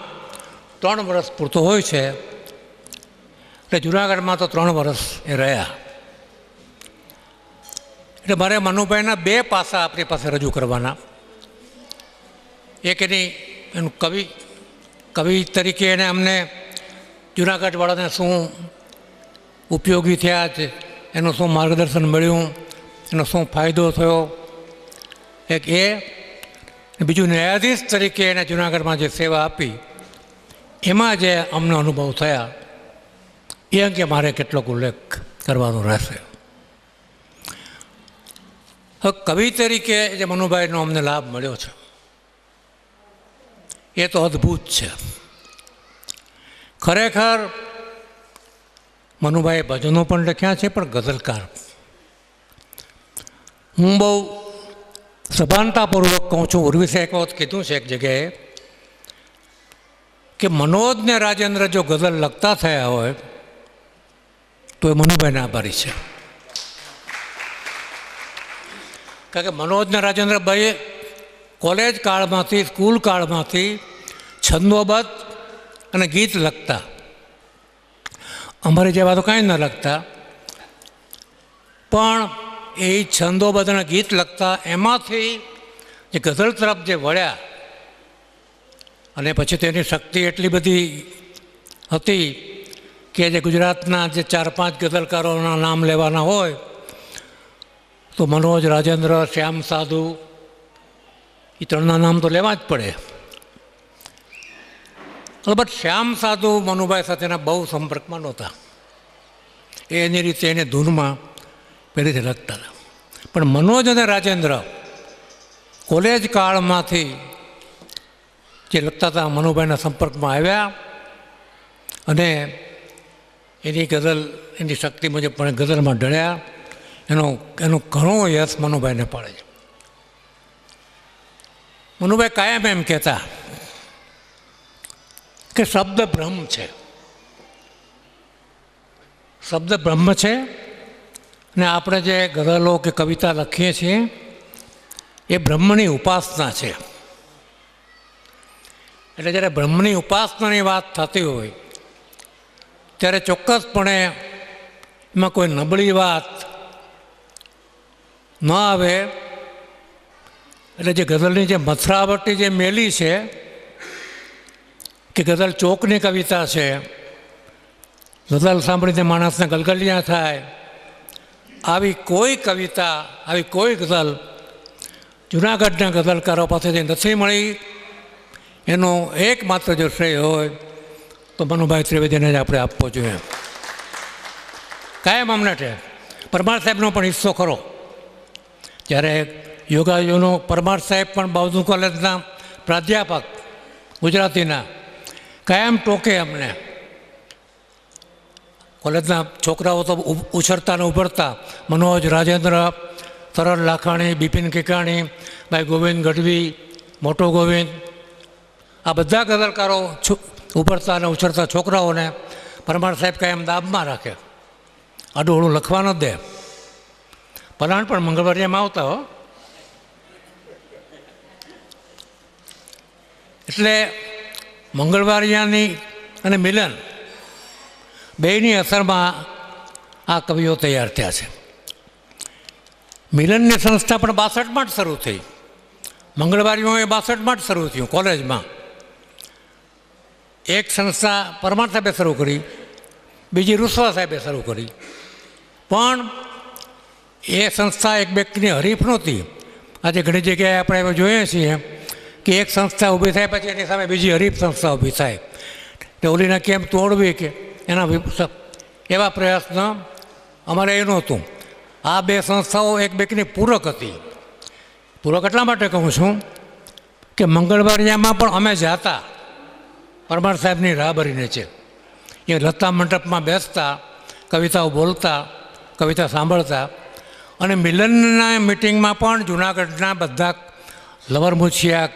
3 વર્ષ પૂરતો હોય છે. એટલે જુનાગઢમાં તો 3 વર્ષ એ રહ્યા. એટલે મારે મનુભાઈના 2 પાસા આપણી પાસે રજૂ કરવાના. એક એનું કવિ તરીકે એને અમને જુનાગઢવાળાને શું ઉપયોગી થયા છે, એનું શું માર્ગદર્શન મળ્યું, એનો શું ફાયદો થયો, એક એ. બીજું ન્યાયાધીશ તરીકે એને જુનાગઢમાં જે સેવા આપી એમાં જે અમને અનુભવ થયા એ અંગે મારે કેટલોક ઉલ્લેખ કરવાનો રહેશે. હવે કવિ તરીકે જે મનુભાઈનો અમને લાભ મળ્યો છે એ તો અદ્ભુત છે. ખરેખર મનુભાઈએ ભજનો પણ લખ્યા છે, પણ ગઝલકાર. હું બહુ સભાનતાપૂર્વક કહું છું, ઉર્વિશે એક વખત કીધું છે એક જગ્યાએ કે મનોજ ને રાજેન્દ્ર જો ગઝલ લખતા થયા હોય તો એ મનુભાઈને આભારી છે. કારણ કે મનોજ ને રાજેન્દ્રભાઈ કોલેજ કાળમાંથી, સ્કૂલ કાળમાંથી છંદોબદ્ધ અને ગીત લખતા. અમારી જેવા તો કાંઈ ન લખતા, પણ એ છંદોબદ્ધ અને ગીત લખતા એમાંથી જે ગઝલ તરફ જે વળ્યા અને પછી તેની શક્તિ એટલી બધી હતી કે જે ગુજરાતના જે 4-5 ગઝલકારોના નામ લેવાના હોય તો મનોજ, રાજેન્દ્ર, શ્યામ સાધુ, એ 3ના નામ તો લેવા જ પડે. અલબત્ત શ્યામ સાધુ મનુભાઈ સાથેના બહુ સંપર્કમાં નહોતા. એની રીતે એને ધૂનમાં પહેલેથી લખતા હતા. પણ મનોજ અને રાજેન્દ્ર કોલેજ કાળમાંથી જે લખતા હતા મનુભાઈના સંપર્કમાં આવ્યા અને એની ગઝલ, એની શક્તિ મુજબ પણ ગઝલમાં ઢળ્યા. એનો ઘણો યશ મનુભાઈને પડે છે. મનુભાઈ કાયમ એમ કહેતા કે શબ્દ બ્રહ્મ છે, શબ્દ બ્રહ્મ છે, ને આપણે જે ગઝલો કે કવિતા લખીએ છીએ એ બ્રહ્મની ઉપાસના છે. એટલે જ્યારે બ્રહ્મની ઉપાસનાની વાત થતી હોય ત્યારે ચોક્કસપણે એમાં કોઈ નબળી વાત ન આવે. એટલે જે ગઝલની જે મથરાવટી જે મેલી છે કે ગઝલ ચોકની કવિતા છે, ગઝલ સાંભળીને માણસને ગલગલિયા થાય, આવી કોઈ કવિતા, આવી કોઈ ગઝલ જૂનાગઢના ગઝલકારો પાસેથી નથી મળી. એનો એકમાત્ર જો શ્રેય હોય તો મનુભાઈ ત્રિવેદીને જ આપણે આપવો જોઈએ. કાયમ અમને છે પરમાર સાહેબનો પણ હિસ્સો ખરો. જ્યારે યોગાયોનો પરમાર સાહેબ પણ બાવધુ કોલેજના પ્રાધ્યાપક ગુજરાતીના, કાયમ ટોકે અમને. કોલેજના છોકરાઓ તો ઉછળતા ને ઉભરતા, મનોજ રાજેન્દ્ર, સરળ લાખાણી, બિપિન કિકાણી, ભાઈ ગોવિંદ ગઢવી, મોટો ગોવિંદ, આ બધા ગઝલકારો ઉભરતા અને ઉછળતા છોકરાઓને પરમાર સાહેબ કાયમ દાબમાં રાખે, આડું લખવા ન દે. પલાણ પણ મંગળવારિયામાં આવતા હો. એટલે મંગળવારિયાની અને મિલન બેયની અસરમાં આ કવિઓ તૈયાર થયા છે. મિલનની સંસ્થા પણ 62માં જ શરૂ થઈ. મંગળવારિયું એ 62માં જ શરૂ થયું કોલેજમાં. એક સંસ્થા પરમાર સાહેબે શરૂ કરી, બીજી રૂસવા સાહેબે શરૂ કરી. પણ એ સંસ્થા એક વ્યક્તિની હરીફ નહોતી. આજે ઘણી જગ્યાએ આપણે જોઈએ છીએ કે એક સંસ્થા ઊભી થાય પછી એની સામે બીજી હરીફ સંસ્થા ઊભી થાય, તો ઓલીને કેમ તોડવી કે એના એવા પ્રયત્ન અમારે એ નહોતું. આ બે સંસ્થાઓ એક વ્યક્તિની પૂરક હતી. પૂરક એટલા માટે કહું છું કે મંગળવારિયામાં પણ અમે જાતા પરમાર સાહેબની રાહબરીને છે. એ લતા મંડપમાં બેસતા, કવિતાઓ બોલતા, કવિતા સાંભળતા. અને મિલનના મિટિંગમાં પણ જૂનાગઢના બધા લવરમુછિયા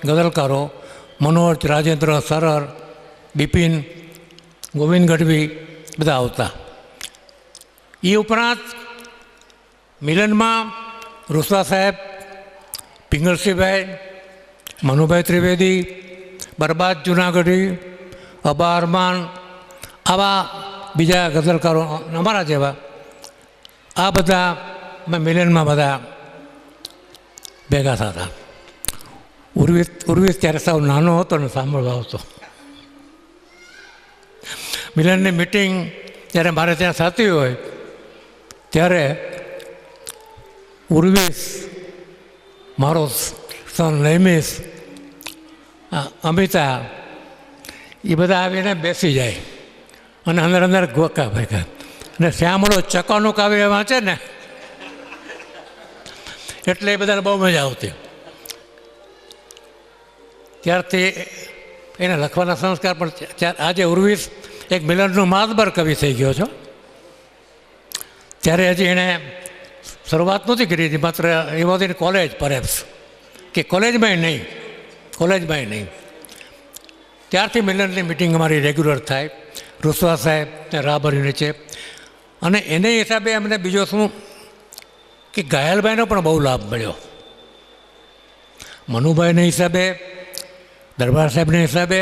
ગઝલકારો, મનોજ રાજેન્દ્ર, સરળ, બિપિન, ગોવિંદ ગઢવી બધા આવતા. એ ઉપરાંત મિલનમાં રૂસવા સાહેબ, પિંગળસિંહભાઈ, મનુભાઈ ત્રિવેદી, બરબાદ જૂનાગઢી, અબા અરમાન, આવા બીજા ગઝલકારો અમારા જેવા, આ બધા મિલનમાં બધા ભેગા થતા. ઉર્વિસ ત્યારે સાવ નાનો હતો ને સાંભળવા આવતો. મિલનની મિટિંગ જ્યારે મારે ત્યાં થતી હોય ત્યારે ઉર્વિસ, મારો સન નૈમિષ, અમિતા, એ બધા આવીને બેસી જાય અને અંદર અંદર ગોકા ભેગા. અને શ્યામળો ચકાનું કાવ્ય વાંચે ને એટલે એ બધાને બહુ મજા આવતી. ત્યારથી એને લખવાના સંસ્કાર પણ આજે ઉર્વિસ એક મિલનનો માતબર કવિ થઈ ગયો છો. ત્યારે હજી એણે શરૂઆત નહોતી કરી હતી, માત્ર એ વોઝ ઇન કોલેજ પરહેપ્સ, કે કોલેજમાં નહીં. ત્યારથી મિલનની મિટિંગ અમારી રેગ્યુલર થાય. રૂસવા સાહેબ રાહબરી નીચે. અને એને હિસાબે અમને બીજો શું કે ઘાયલભાઈનો પણ બહુ લાભ મળ્યો. મનુભાઈના હિસાબે, દરબાર સાહેબના હિસાબે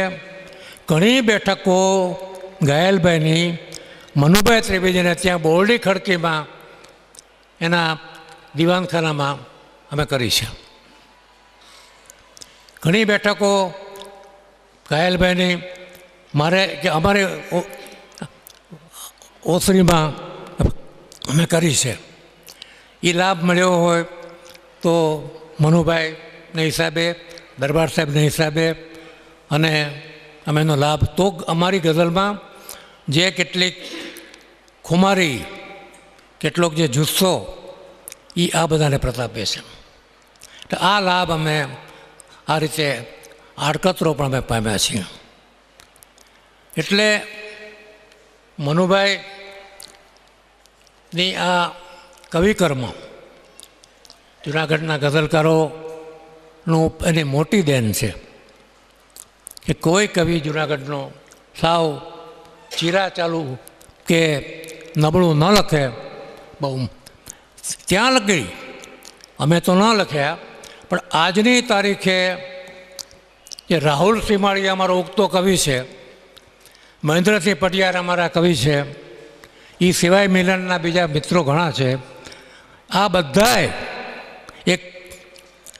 ઘણી બેઠકો ઘાયલભાઈની મનુભાઈ ત્રિવેદીને ત્યાં બોરડી ખડકીમાં એના દિવાનખાનામાં અમે કરી છે. ઘણી બેઠકો ઘાયલભાઈની મારે કે અમારે ઓસરીમાં અમે કરી છે. એ લાભ મળ્યો હોય તો મનુભાઈના હિસાબે, દરબાર સાહેબના હિસાબે, અને અમે એનો લાભ તો અમારી ગઝલમાં જે કેટલીક ખુમારી, કેટલોક જે જુસ્સો, એ આ બધાને પ્રતાપે છે. તો આ લાભ અમે આ રીતે આડકતરો પણ અમે પામ્યા છીએ. એટલે મનુભાઈની આ કવિકર્મ જૂનાગઢના ગઝલકારોનું એની મોટી દેન છે કે કોઈ કવિ જૂનાગઢનો સાવ ચીરા ચાલુ કે નબળું ન લખે. બહુ ત્યાં લખી, અમે તો ન લખ્યા, પણ આજની તારીખે જે રાહુલ સીમાળી અમારો ઉગતો કવિ છે, મહેન્દ્રસિંહ પટિયાર અમારા કવિ છે, એ સિવાય મિલનના બીજા મિત્રો ઘણા છે. આ બધાએ એક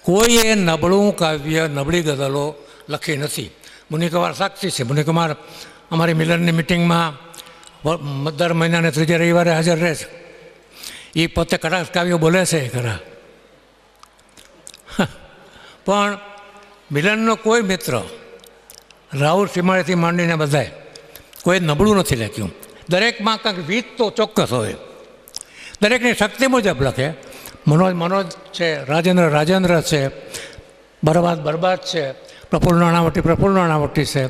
કોઈએ નબળું કાવ્ય, નબળી ગઝલો લખી નથી. મુનિકુમાર સાક્ષી છે. મુનિકુમાર અમારી મિલનની મિટિંગમાં દર મહિનાને ત્રીજે રવિવારે હાજર રહે છે. એ પોતે કટાક્ષ કાવ્યો બોલે છે ખરા, પણ મિલનનો કોઈ મિત્ર રાહુલ સીમાળીથી માંડીને બધાએ કોઈ નબળું નથી લખ્યું. દરેકમાં કંઈક રીત તો ચોક્કસ હોય, દરેકની શક્તિ મુજબ લખે. મનોજ છે, રાજેન્દ્ર છે, બરબાદ છે, પ્રફુલ્લ નાણાવટી છે.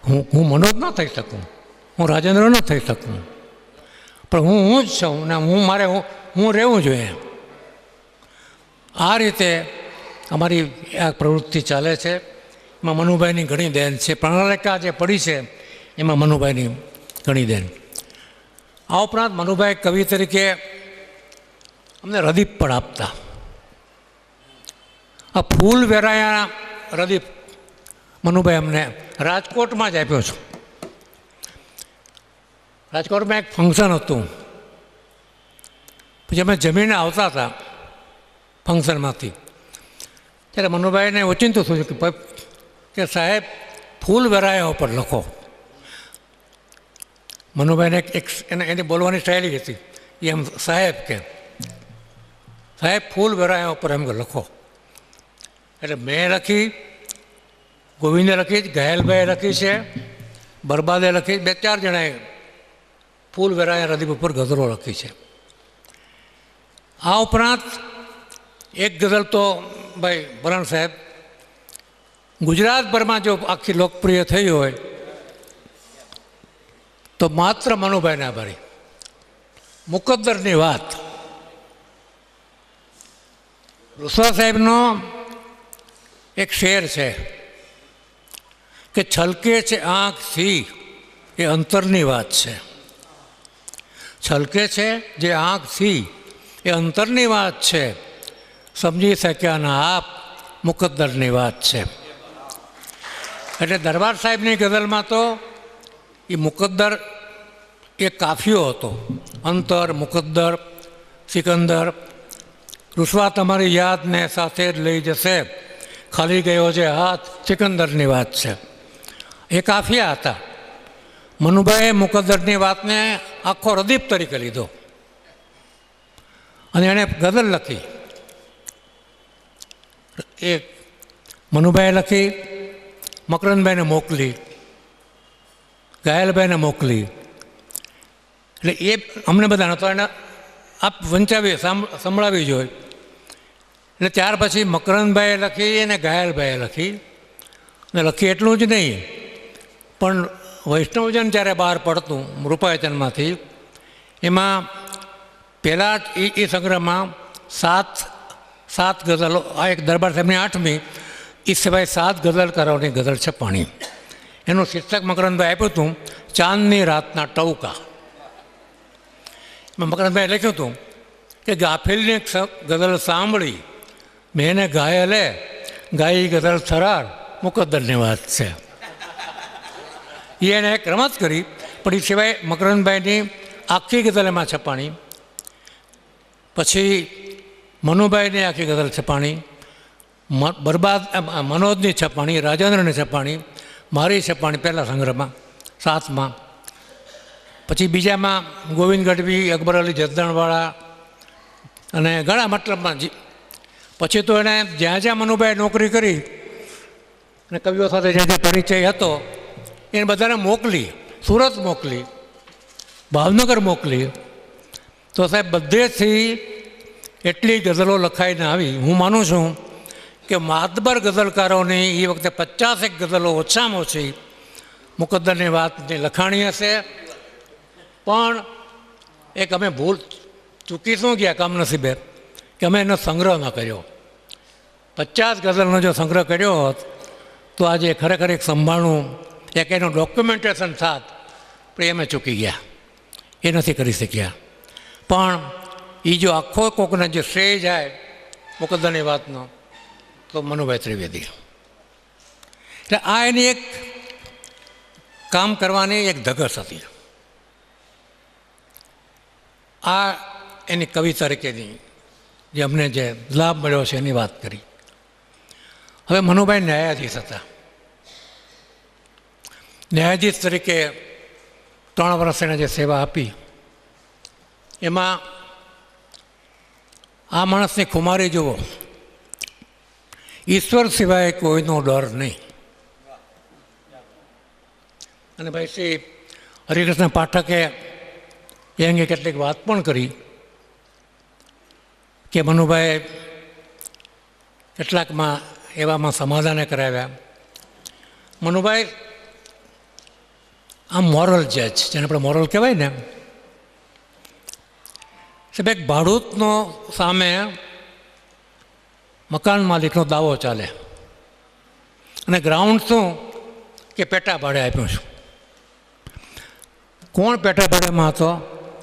હું મનોજ ન થઈ શકું, હું રાજેન્દ્ર ન થઈ શકું, પણ હું જ છું ને હું રહેવું જોઈએ. આ રીતે અમારી આ પ્રવૃત્તિ ચાલે છે. એમાં મનુભાઈની ઘણી દેન છે. પ્રણાલિકા જે પડી છે એમાં મનુભાઈની ઘણી દેન. આ ઉપરાંત મનુભાઈ કવિ તરીકે અમને રદીપ પણ આપતા. આ ફૂલ વેરાયા રદીપ મનુભાઈ અમને રાજકોટમાં જ આપ્યો છું. રાજકોટમાં એક ફંક્શન હતું, પછી અમે જમીને આવતા હતા ફંક્શનમાંથી, ત્યારે મનુભાઈને ઓચિંતું થયું કે સાહેબ ફૂલ વેરાયા ઉપર લખો. મનુભાઈને એની બોલવાની સ્ટાઇલ હતી, એમ સાહેબ ફૂલ વેરાયા ઉપર એમ લખો. એટલે મેં લખી, ગોવિંદે લખી, ઘાયલભાઈએ લખી છે, બરબાદે લખી, 2-4 જણાએ ફૂલ વેરાયા રદીપ ઉપર ગઝલો લખી છે. આ ઉપરાંત એક ગઝલ તો ભાઈ ભરણ સાહેબ ગુજરાતભરમાં જો આખી લોકપ્રિય થઈ હોય તો માત્ર મનુભાઈને આભારી. મુકદ્દરની વાત, રૂસવા સાહેબનો એક શેર છે કે છલકે છે આંખથી એ અંતરની વાત છે. છલકે છે જે આંખથી એ અંતરની વાત છે, સમજી શક્યા ના આપ મુકદ્દરની વાત છે. એટલે દરબાર સાહેબની ગઝલમાં તો એ મુકદ્દર એ કાફિયો હતો. અંતર, મુકદ્દર, સિકંદર, રૂસવા તમારી યાદને સાથે જ લઈ જશે, ખાલી ગયો છે હાથ, સિકંદરની વાત છે. એ કાફિયા હતા. મનુભાઈએ મુકદ્દરની વાતને આખો રદીપ તરીકે લીધો અને એણે ગઝલ લખી. એ મનુભાઈએ લખી, મકરંદભાઈને મોકલી, ઘાયલભાઈને મોકલી. એટલે એ અમને બધાને તો એને આપ વંચાવી સંભળાવી જોઈએ. એટલે ત્યાર પછી મકરંદભાઈએ લખી અને ઘાયલભાઈએ લખી. અને લખી એટલું જ નહીં, પણ વૈષ્ણવજન જ્યારે બહાર પડતું રૂપાયચનમાંથી, એમાં પહેલાં એ સંગ્રહમાં 7 ગઝલો, આ એક દરબાર સાહેબની 8મી, એ સિવાય 7 ગઝલકારોની ગઝલ છપાણી. એનું શીર્ષક મકરંદભાઈ આપ્યું હતું ચાંદની રાતના ટવકા. એમાં મકરંદભાઈએ લખ્યું હતું કે ગાફિલની એક ગઝલ સાંભળી મેં એને ઘાયલે ગાઈ ગઝલ થરાર, મુકદ્દરની વાત છે. એને એક રમત કરી, પણ એ સિવાય મકરંદભાઈની આખી ગઝલ એમાં છપાણી. પછી મનુભાઈની આખી ગઝલ છપાણી, મનોજની છપાણી, રાજેન્દ્રની છપાણી, મારી છપાણી પહેલાં સંગ્રહમાં 7માં. પછી બીજામાં ગોવિંદ ગઢવી, અકબર અલી જસદણવાળા અને ઘણા મતલબમાં. પછી તો એણે જ્યાં મનુભાઈએ નોકરી કરી અને કવિઓ સાથે જ્યાં પરિચય હતો એને બધાને મોકલી, સુરત મોકલી, ભાવનગર મોકલી. તો સાહેબ બધેથી એટલી ગઝલો લખાઈને આવી. હું માનું છું કે માતબર ગઝલકારોની એ વખતે 50 ગઝલો ઓછામાં ઓછી મુકદ્દરની વાતની લખાણી હશે. પણ એક અમે ભૂલ ચૂકી શું ગયા કમનસીબે કે અમે એનો સંગ્રહ ન કર્યો. 50 ગઝલનો જો સંગ્રહ કર્યો હોત તો આજે ખરેખર એક સંભાળનું એક એનું ડોક્યુમેન્ટેશન થાત, પણ અમે ચૂકી ગયા, એ નથી કરી શક્યા. પણ એ જો આખો કોકને જે શ્રેય જાય મુકદ્દરની વાતનો તો મનુભાઈ ત્રિવેદી. એટલે આ એની એક કામ કરવાની એક ધગસ હતી. આ એની કવિ તરીકેની જે અમને જે લાભ મળ્યો છે એની વાત કરી. હવે મનુભાઈ ન્યાયાધીશ હતા. ન્યાયાધીશ તરીકે 3 વર્ષ એને જે સેવા આપી એમાં આ માણસની ખુમારી જુઓ, ઈશ્વર સિવાય કોઈનો ડર નહીં. અને ભાઈ શ્રી હરિકૃષ્ણ પાઠકે એ અંગે કેટલીક વાત પણ કરી કે મનુભાઈ કેટલાકમાં એવામાં સમાધાને કરાવ્યા. મનુભાઈ આમ મોરલ જજ, જેને આપણે મોરલ કહેવાય ને, સાહેબ એક ભાડૂતનો સામે મકાન માલિકનો દાવો ચાલે અને ગ્રાઉન્ડ શું કે પેટા ભાડે આપ્યું છું. કોણ પેટા ભાડેમાં હતો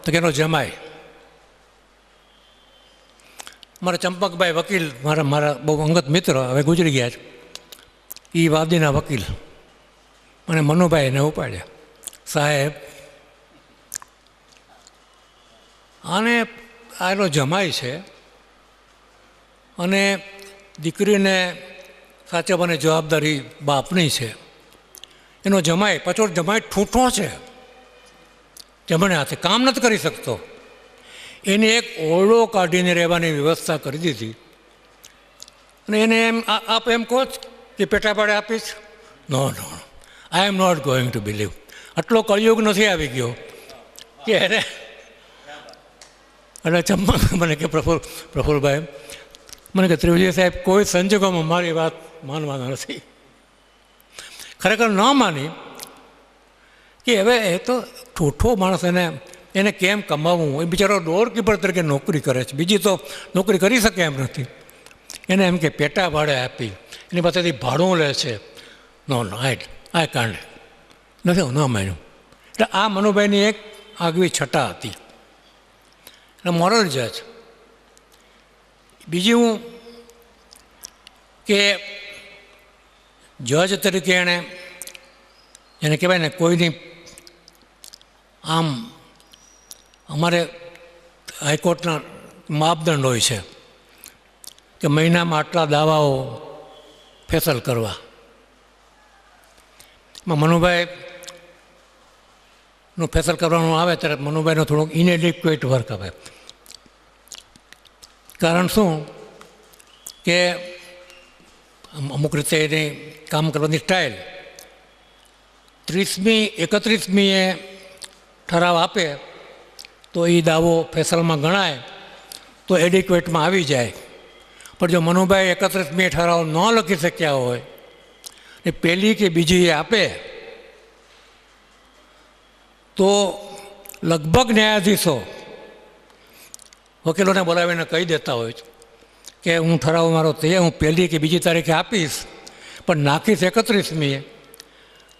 તો કે એનો જમાઈ. મારા ચંપકભાઈ વકીલ, મારા બહુ અંગત મિત્ર, હવે ગુજરી ગયા છે, એ વાદીના વકીલ, અને મનુભાઈ એને ઉપાડ્યા. સાહેબ આને આ એનો જમાઈ છે અને દીકરીને સાચવવાની જવાબદારી બાપની છે. એનો જમાઈ પાછો જમાઈ ઠૂંઠો છે, જમણે હાથે કામ નથી કરી શકતો. એને એક ઓરડો કાઢીને રહેવાની વ્યવસ્થા કરી દીધી અને એને એમ આપ એમ કહો કે પેટા ભાડે આપીશ? No no, I am not going to believe. આટલો કળિયુગ નથી આવી ગયો કે એને. એટલે ચંપક મને કે પ્રફુલભાઈ મને કે ત્રિવેદી સાહેબ કોઈ સંજોગોમાં મારી વાત માનવાના નથી. ખરેખર ન માની કે હવે એ તો ઠૂઠો માણસ, એને કેમ કમાવવું? એ બિચારો ડોરકીપર તરીકે નોકરી કરે છે, બીજી તો નોકરી કરી શકે એમ નથી. એને એમ કે પેટા ભાડે આપી એની પાસેથી ભાડું લે છે. નો નો, આઈ કાંડ નથી, ન માન્યું. એટલે આ મનુભાઈની એક આગવી છટા હતી અને મોરલ જજ. બીજી હું કે જજ તરીકે એને કહેવાય ને, કોઈની આમ અમારે હાઈકોર્ટના માપદંડ હોય છે કે મહિનામાં આટલા દાવાઓ ફેસલ કરવા. એમાં મનુભાઈનું ફેસલ કરવાનું આવે ત્યારે મનુભાઈનો થોડુંક ઇનએડિક્વેટ વર્ક આવે. કારણ શું કે અમુક રીતે એની કામ કરવાની સ્ટાઇલ 31મીએ ઠરાવ આપે તો એ દાવો ફેસલમાં ગણાય તો એડિક્વેટમાં આવી જાય. પણ જો મનુભાઈ 31મીએ ઠરાવ ન લખી શક્યા હોય એ પહેલી કે બીજી આપે તો લગભગ ન્યાયાધીશો વકીલોને બોલાવીને કહી દેતા હોય કે હું ઠરાવ મારો તે હું પહેલી કે બીજી તારીખે આપીશ, પણ નાખીશ 31મીએ.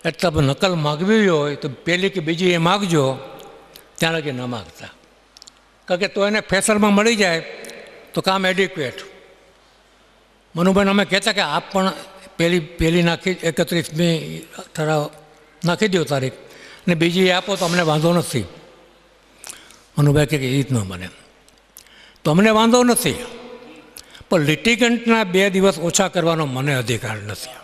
એટલે નકલ માગવી હોય તો પહેલી કે બીજી એ માગજો, ત્યાં લગી ન માગતા. કારણ કે તો એને ફેસલમાં મળી જાય તો કામ એડિક્વેટ. મનુભાઈને અમે કહેતા કે આપ પણ પહેલી નાખી 31મી ઠરાવ નાખી દો તારીખ, ને બીજી આપો તો અમને વાંધો નથી. મનુભાઈ કહે કે એ જ ન બને. તો અમને વાંધો નથી, પણ લિટિગન્ટના 2 દિવસ ઓછા કરવાનો મને અધિકાર નથી.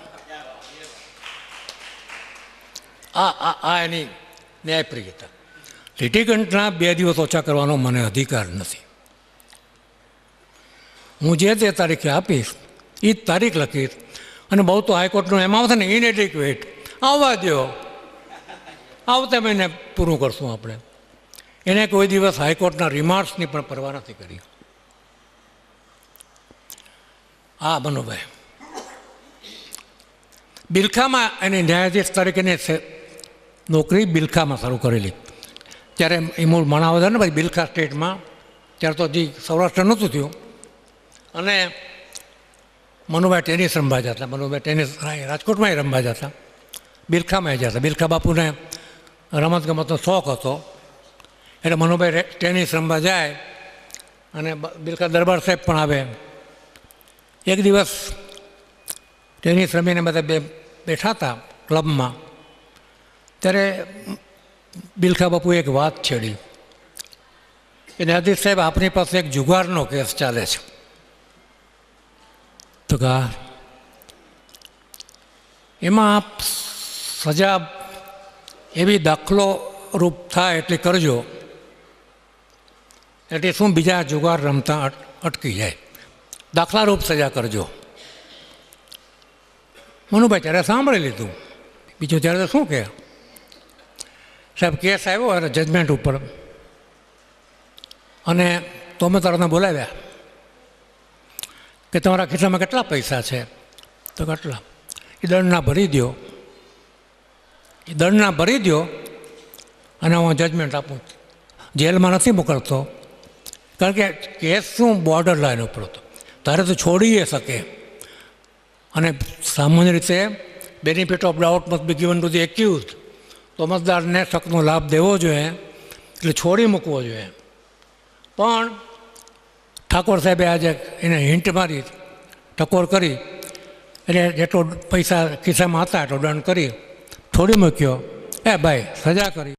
આ એની ન્યાયપ્રિયતા. લિટિગન્ટના 2 દિવસ ઓછા કરવાનો મને અધિકાર નથી. હું જે તે તારીખે આપીશ એ જ તારીખ લખીશ. અને બહુ તો હાઈકોર્ટનું એમ આવશે ને ઇનએડિક્વેટ, આવવા દો, આવતા મહિને પૂરું કરશું આપણે. એને કોઈ દિવસ હાઈકોર્ટના રિમાર્ક્સની પણ પરવા નથી કરી. હા મનુભાઈ બિલખામાં એની ન્યાયાધીશ તરીકેની નોકરી બિલખામાં શરૂ કરેલી. ત્યારે એ મૂળ માણાવદર ને ભાઈ બિલખા સ્ટેટમાં, ત્યારે તો હજી સૌરાષ્ટ્ર નહોતું થયું. અને મનુભાઈ ટેનિસ રમવા જતા. મનુભાઈ ટેનિસ રાજકોટમાંય રમવા જતા, બિલખામાં જતા. બિલખા બાપુને રમતગમતનો શોખ હતો એટલે મનુભાઈ ટેનિસ રમવા જાય અને બિલખા દરબાર સાહેબ પણ આવે. એક દિવસ ટેનિસ રમીને બધા બે બેઠા હતા ક્લબમાં, ત્યારે બિલખા બાપુએ એક વાત છેડી કે ન્યાયાધીશ સાહેબ, આપણી પાસે એક જુગારનો કેસ ચાલે છે. તો એમાં આપ સજા એવી દાખલો રૂપ થાય એટલી કરજો એટલે શું બીજા જુગાર રમતા અટકી જાય, દાખલારૂપ સજા કરજો. મનુભાઈ ત્યારે સાંભળી લીધું, બીજું ત્યારે તો શું કહે. સાહેબ કેસ આવ્યો અને જજમેન્ટ ઉપર, અને તોમેદારોને બોલાવ્યા કે તમારા ખિસ્સામાં કેટલા પૈસા છે? તો કેટલા? એ દંડના ભરી દો, એ દંડના ભરી દો અને હું જજમેન્ટ આપું. જેલમાં નથી મોકલતો, કારણ કે કેસ શું બોર્ડર લાઈન ઉપર હતો, તારે તો છોડી શકે. અને સામાન્ય રીતે benefit of doubt must be given to the accused. તોમતદારને શકનો લાભ દેવો જોઈએ, એટલે છોડી મૂકવો જોઈએ. પણ ઠાકોર સાહેબે આજે એને હિન્ટ મારી, ટકોર કરી, એટલે જેટલો પૈસા ખિસ્સામાં હતા એટલો દંડ કરી છોડી મૂક્યો. ભાઈ સજા કરી.